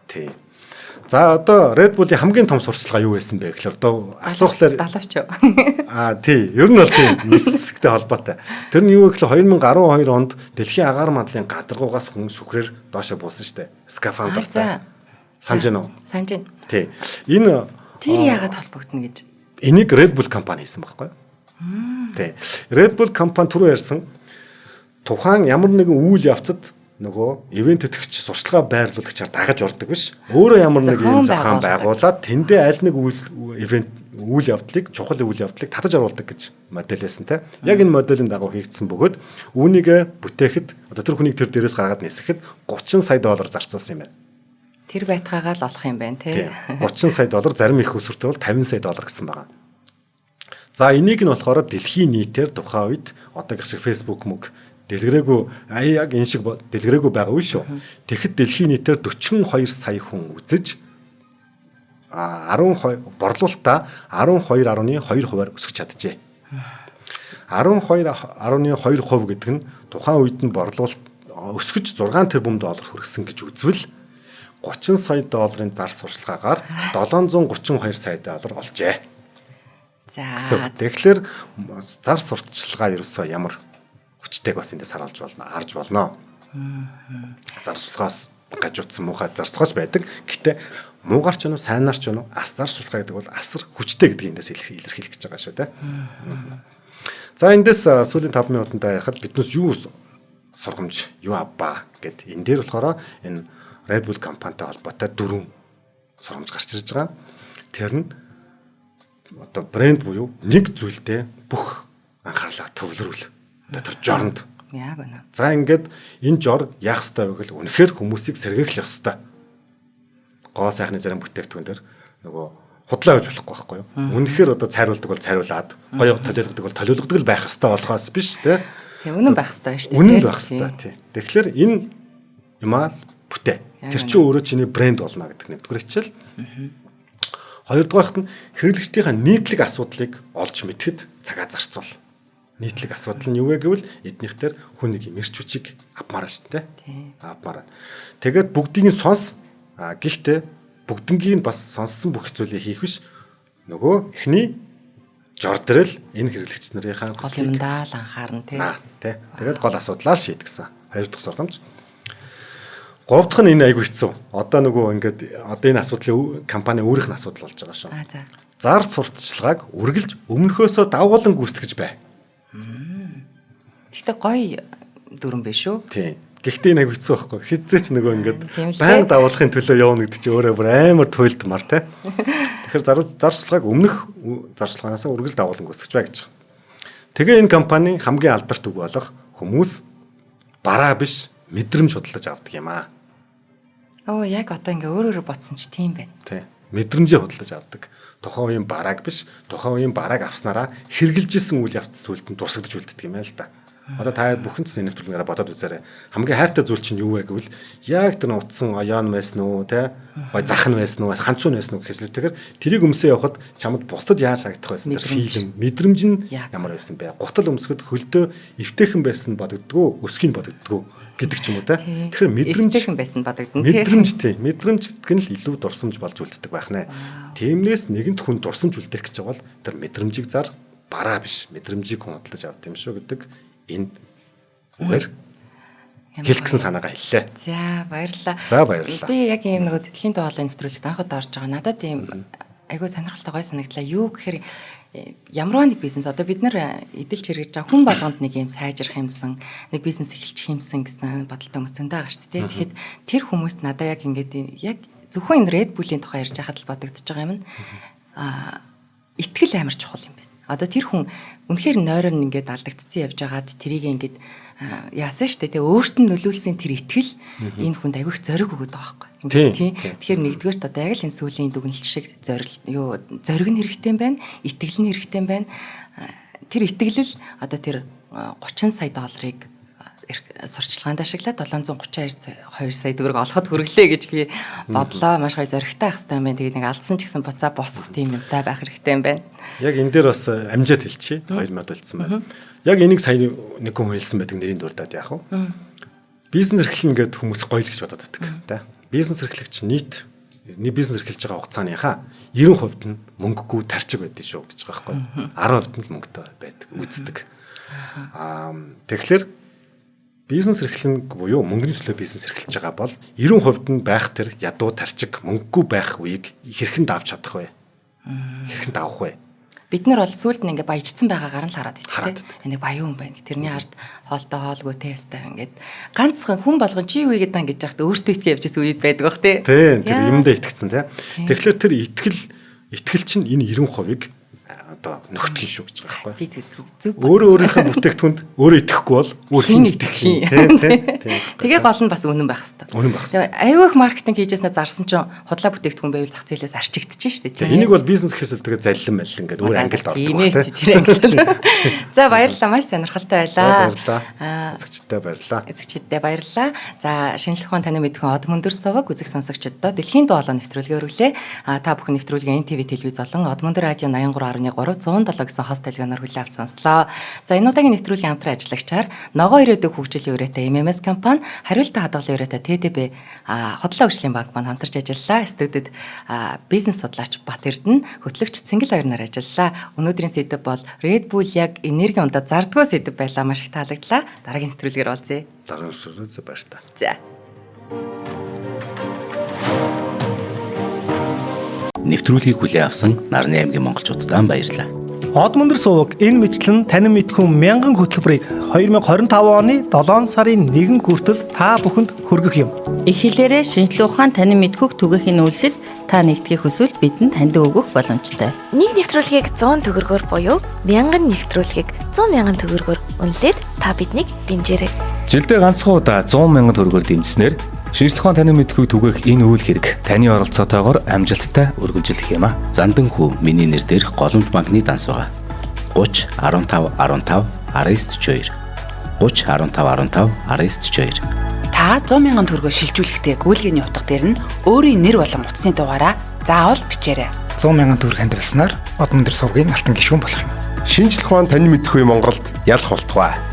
Тий. За одоо Red Bull-ийн хамгийн том сурталчилгаа юу байсан бэ гэхээр одоо асуухлаар далавч. Тий. Ер нь бол тийм нисгтэй холбоотой. Тэр нь юу вэ гэхээр 2012 онд Дэлхийн агаар мандлын гадаргуугаас хүн сүхрээр доошо буусан шүү дээ. Скафандртай. Санж гэнэ үү? Санж гэнэ. Тий. Энэ тэр яагаад холбогдно гэж. Энийг Red Bull компани хийсэн байхгүй юу? Тий. Red Bull компани түрүү ярьсан тухайн ямар нэгэн үйл явцад нөгөө ивент тэтгэгч сурчлагаа байрлуулагчаар дагаж ордог биш. Өөрөө ямар нэг юм зохион байгуулад тэндээ аль нэг үйл явдлыг чухал үйл явдлыг татаж оруулдаг гэж модельсэн те. Яг энэ моделийн дагуу хийгдсэн бөгөөд үүнийг бүтээхэд одоо тэр хүнийг тэр дээрээс гаргаад нисэхэд $30 сая зарцуулсан юм байна. Тэр байтгаагаа л олох юм байна те. $30 сая зарим их өсвөртөө бол $50 сая гэсэн байгаа. За энийг нь болохоор дэлхийн нийтээр тухайн үед одоогийн шиг Facebook мөг дэлгэрээгүй яг энэ шиг дэлгэрээгүй байгаа үе шүү. Тэгэхэд дэлхийн нийтээр 42 сая хүн үзэж 12 борлуулалтаа 12.2% өсгөж чаджээ. 12.2% гэдэг нь тухайн үед нь борлуулалт өсгөж $6 тэрбум хүргэсэн гэж үзвэл $30 сая зар сурталчилгаагаар $732 сая олжээ. За тэгэхээр зар сурталчилгаа ерөөсөө ямар хүчтэйг бас эндээс харж болно. Зар сурталчилгаас гажуудсан муухай зарцгооч байдаг. Гэхдээ муугар ч юм уу, сайнаар ч юм уу, асар сулхай гэдэг бол асар хүчтэй гэдгийг эндээс илэрхийлэх гэж байгаа шүү те. За эндээс сүүлийн 5 минутанд ярихад биднээс юу сургамж, юу авбаа гэд энэ дээр болохоор энэ Red Bull компанитай холбоотой 4 сургамж гарч ирж байгаа. Тэр нь одоо брэнд буюу нэг зүйлдээ бүх анхаарлаа төвлөрүүл. Одоо тэр жоронд. Яг үнэ. За ингээд энэ жор яах ёстой вэ гэвэл үнэхээр хүмүүсийг сэргээх ёстой. Гоо сайхны зарим бүтээгдэхүүн дээр нөгөө худлаа гэж болохгүй байхгүй юу? Үнэхээр одоо цайруулдаг бол цайруулад, гоё толиулгадаг бол толиулгадаг л байх ёстой болохоос биш те. Тэгээ үнэн байх ёстой шүү дээ. Үнэн л байх ёстой тий. Тэгэхээр энэ юмаа бүтээ. Тэр чинь өөрөө чиний брэнд болно гэдэг нэгдүгээр хичээл. Хоёрдугаарт нь хэрэглэгчдийнхээ нийтлэг асуудлыг олж мэдэхэд цагаа зарцуул. Нийтлэг асуудал нь юу вэ гэвэл эднийх дээр хүн нэг юм эрч хүчийг авмаар шүү дээ. Авмаар. Тэгээд бүгдийг нь сонс. Гэхдээ бүгднгийг нь бас сонссон бүх зүйлийг хийх биш. Нөгөө эхний жор дээр л энэ хэрэглэгч нарынхаа хүслийг анхаарна тий. Тэгээд гол асуудлаа шийдгэсэн. Хоёр дахь сургамж. Гурав дахь нь энэ айгүй хэцүү. Одоо нөгөө ингээд одоо энэ асуудлын компани өөрийнх нь асуудал болж байгаа шүү. Зар сурталчилгааг үргэлж өмнөхөөсөө давгуулан гүйцэтгэж бай. Гэхдээ гоё дүрэн биш үү? Тийм. Гэхдээ энэ айгүй хэцүү байхгүй. Хизээч нөгөө ингээд байнга давуулахын төлөө явна гэдэг чинь өөрөө бүр амар туйлдмар те. Тэгэхээр зарцлагааг өмнөх зарцлагаанаас үргэлж давуулан гүйцэтгэж бай гэж байна. Тэгээ энэ компани хамгийн алдарт үг болох хүмүүс бараа биш мэдрэмж худалдаж авдаг юм аа. Яг одоо ингээ өөрөөрөө бодсон чи тийм байна. Тийм. Мэдрэмжээ худалдаж авдаг. Тухайн үеийн барааг биш, тухайн үеийн барааг авснараа хэрэгжилжсэн үйл явц зүйлд нь дурсагдж үлддэг юм аа л да. Одоо та бүхэн ч нэвтрүүлгээрээ бодоод үзээрэй. Хамгийн хайртай зүйл чинь юу вэ гэвэл яг тэр утсан оёон байсан уу, те? Гой зах нь байсан уу, ханцуун байсан уу гэхээс илүүтэйгээр тэрийг өмсөө явахад чамд бусдад яаж харагдах байсан тэр фильм, мэдрэмж нь ямар байсан бэ? Гутал өмсгөд хөлдөө эвтэйхэн байсан бодогдгоо, өсгий бодогдгоо гэдэг ч юм уу те. Тэгэхээр мэдрэмж эвтэйхэн байсан бодогдно. Мэдрэмж тийм. Мэдрэмж гэдэг нь л илүү дурсамж болж үлддэг байх нэ. Тиймнээс нэгэнт хүн дурсамж үлдэх гэж байгаа бол тэр мэдрэмжийг зар бараа биш, мэдрэмжийг хүн худалдаж авт юм шүү гэдэг энэ үгээр хэлэх гэсэн санаагаа хэллээ. За баярлалаа. За баярлалаа. Би яг ийм нэг дэлхийн дуу хоолойн нэвтрүүлэгт анхудаа орж байгаа. Надад ийм айгүй сонирхолтой гой санагдлаа. Юу гэхээр ямар нэг бизнес одоо бид нар эдэлж хэрэгж байгаа хүн болгонд нэг юм сайжрах юмсан, нэг бизнес эхэлчих юмсан гэсэн бодолтой хүмүүс зөндөө байгаа шүү дээ. Тэгэхэд тэр хүмүүст надад яг ингээд яг зөвхөн энэ Red Bull-ийн тухай ярьж байхад л бодогдож байгаа юм. Итгэл амар чухал юм байна. Одоо тэр хүн үнэхээр нойроо ингээд алдагдцсан явж байгаад тэрийг ингээд яасан штэ тэгээ өөрт нь нөлөөлсөн тэр итгэл энэ хүнд агиох зориг өгöd байгаа байхгүй. Тийм. Тэгэхээр нэгдүгээрт одоо яг л энэ сүүлийн дүгнэлт шиг зориг нь хэрэгтэй байна, итгэл нь хэрэгтэй байна. Тэр итгэлэл одоо тэр 30 сая долларыг сурчлагаанд ашиглаад 732 сая төгрөг олоход хүргэлээ гэж би бодлоо. Маш гоё зоригтой байх хэрэгтэй юм байна. Тэгээд нэг алдсан ч гэсэн буцаа босгох тийм юмтай байх хэрэгтэй юм байна. Яг энэ дээр бас амжаад хэлчихье. 2 мод болсон байна. Яг энийг сая нэг хүн хэлсэн байдаг нэрийн дурдаад яах вэ? Бизнес эрхлэн гэдэг хүмүүс гоё л гэж бодоод байдаг. Бизнес эрхлэгч нийт бизнес эрхэлж байгаа хугацааныхаа 90% нь мөнгөгүй тарчиг байдгийг шүү гэж байгаа байхгүй. 10% нь л мөнгөтэй байдаг, үздэг. Тэгэхээр бизнес эрхлэн буюу мөнгөний төлөө бизнес эрхэлж байгаа бол 90% нь байх тэр ядуу тарчиг мөнгөгүй байх үеийг хэрхэн давж чадах вэ? Хэрхэн давах вэ? Бид нар бол сүулт нь ингээ баяжсан байгаагаар нь л хараад байдаг. Энийг баян хүн байна. Тэрний ард хоолтой хоолгүй тестэй ингээд ганцхан хүн болгон чи юу игээд ангиж яхад өөртөө итгэж явж исэн үед байдаг бах тий. Тийм тэр юмдаа итгэцэн тий. Тэгэхээр тэр итгэл чинь энэ 90%-ыг одоо нөхдөг шүү гэж байгаа байхгүй. Би зүг. Өөрийнхөө бүтээгдэхүнд өөрөө итгэхгүй бол өөр хин итгэх юм тий. Тэгээ гол нь бас үнэн байх хэрэгтэй. Үнэн байх хэрэгтэй. Аюух маркетинг хийжсэнээ зарсан чинь худлаа бүтээгдэхүүн байвал зах зээлээс арчигдчихэж шүү дээ. Энийг бол бизнес гэхээс тэгээ заллин маллин гэдэг өөр ангилд ордог тий. Тэр ангилд. За баярлалаа. Маш сонирхолтой байлаа. Эзэгчтэй баярлалаа. Эзэгчтэй баярлалаа. За шинжлэх ухаан таны мэдхэн од мөндөр совог үзэг сонсогчдод дэлхийн дуу хоолой нэвтрүүлгээ өргөлээ. Та бүхэн нэвтрүүлгээ NTV телевиз болон од мөндөр радио 83.3 107 гэсэн хост телевизээр хүлээн авч сонслоо. За энэ удаагийн нэвтрүүлгийн хамтран ажиллагчаар ногоо ирээдүйг хөгжилийн өрөөтэй MMS компани, хариултаа хадгалсан өрөөтэй TDB хотлоо хөгжлийн банк маань хамтарч ажиллалаа. Студид бизнес судлаач Бат Эрдэнэ, хөтлөгч Цэнгэл хоёр нар ажиллалаа. Өнөөдрийн сэдэв бол Red Bull яг энерги ундаа зардгөө сэдэв байлаа. Маш их таалагдлаа. Дараагийн нэвтрүүлгээр уулзъя. Дараагийн нэвтрүүлгээр баярлалаа. За. нэвтрүүлгийг хүлээн авсан Нарны аймгийн монголчуудаа баярлалаа. Од мөндөр суваг энэ мэтлэн танин мэдхүн 1000 хөтөлбөрийг 2025 оны 7 сарын 1 хүртэл та бүхэнд хүргэх юм. Их хэлээрээ шинжлэх ухаан танин мэдхүг түгээхийн үйлсэд та нэгтгэх хүсвэл бидэнд таньдаг өгөх боломжтой. Нэг нэвтрүүлгийг 100 төгрөгөөр буюу 1000 нэвтрүүлгийг 100,000 төгрөгөөр үнэлээд та биднийг дэмжээрэй. Жилдээ ганцхан удаа 100,000 төгрөгөөр дэмжснээр шинжлэх ухаан танин мэдхүг түгээх энэ үйл хэрэг таны оролцоотойгоор амжилттай үргэлжлэх юм а. Зандан хүү миний нэр дээрх голомт банкны данс байгаа. 30 15 15 1942 30 15 15 1942. Та 100,000 төгрөгөөр шилжүүлэхдээ гүйлгээний утга дээр нь өөрийн нэр болон утасны дугаараа заавал бичээрэй. 100,000 төгрөг хандвалснаар Од мөндөр сувгийн алтан гишүүн болох юм. Шинжлэх ухаан танин мэдхүй Монголд ялах болтугай.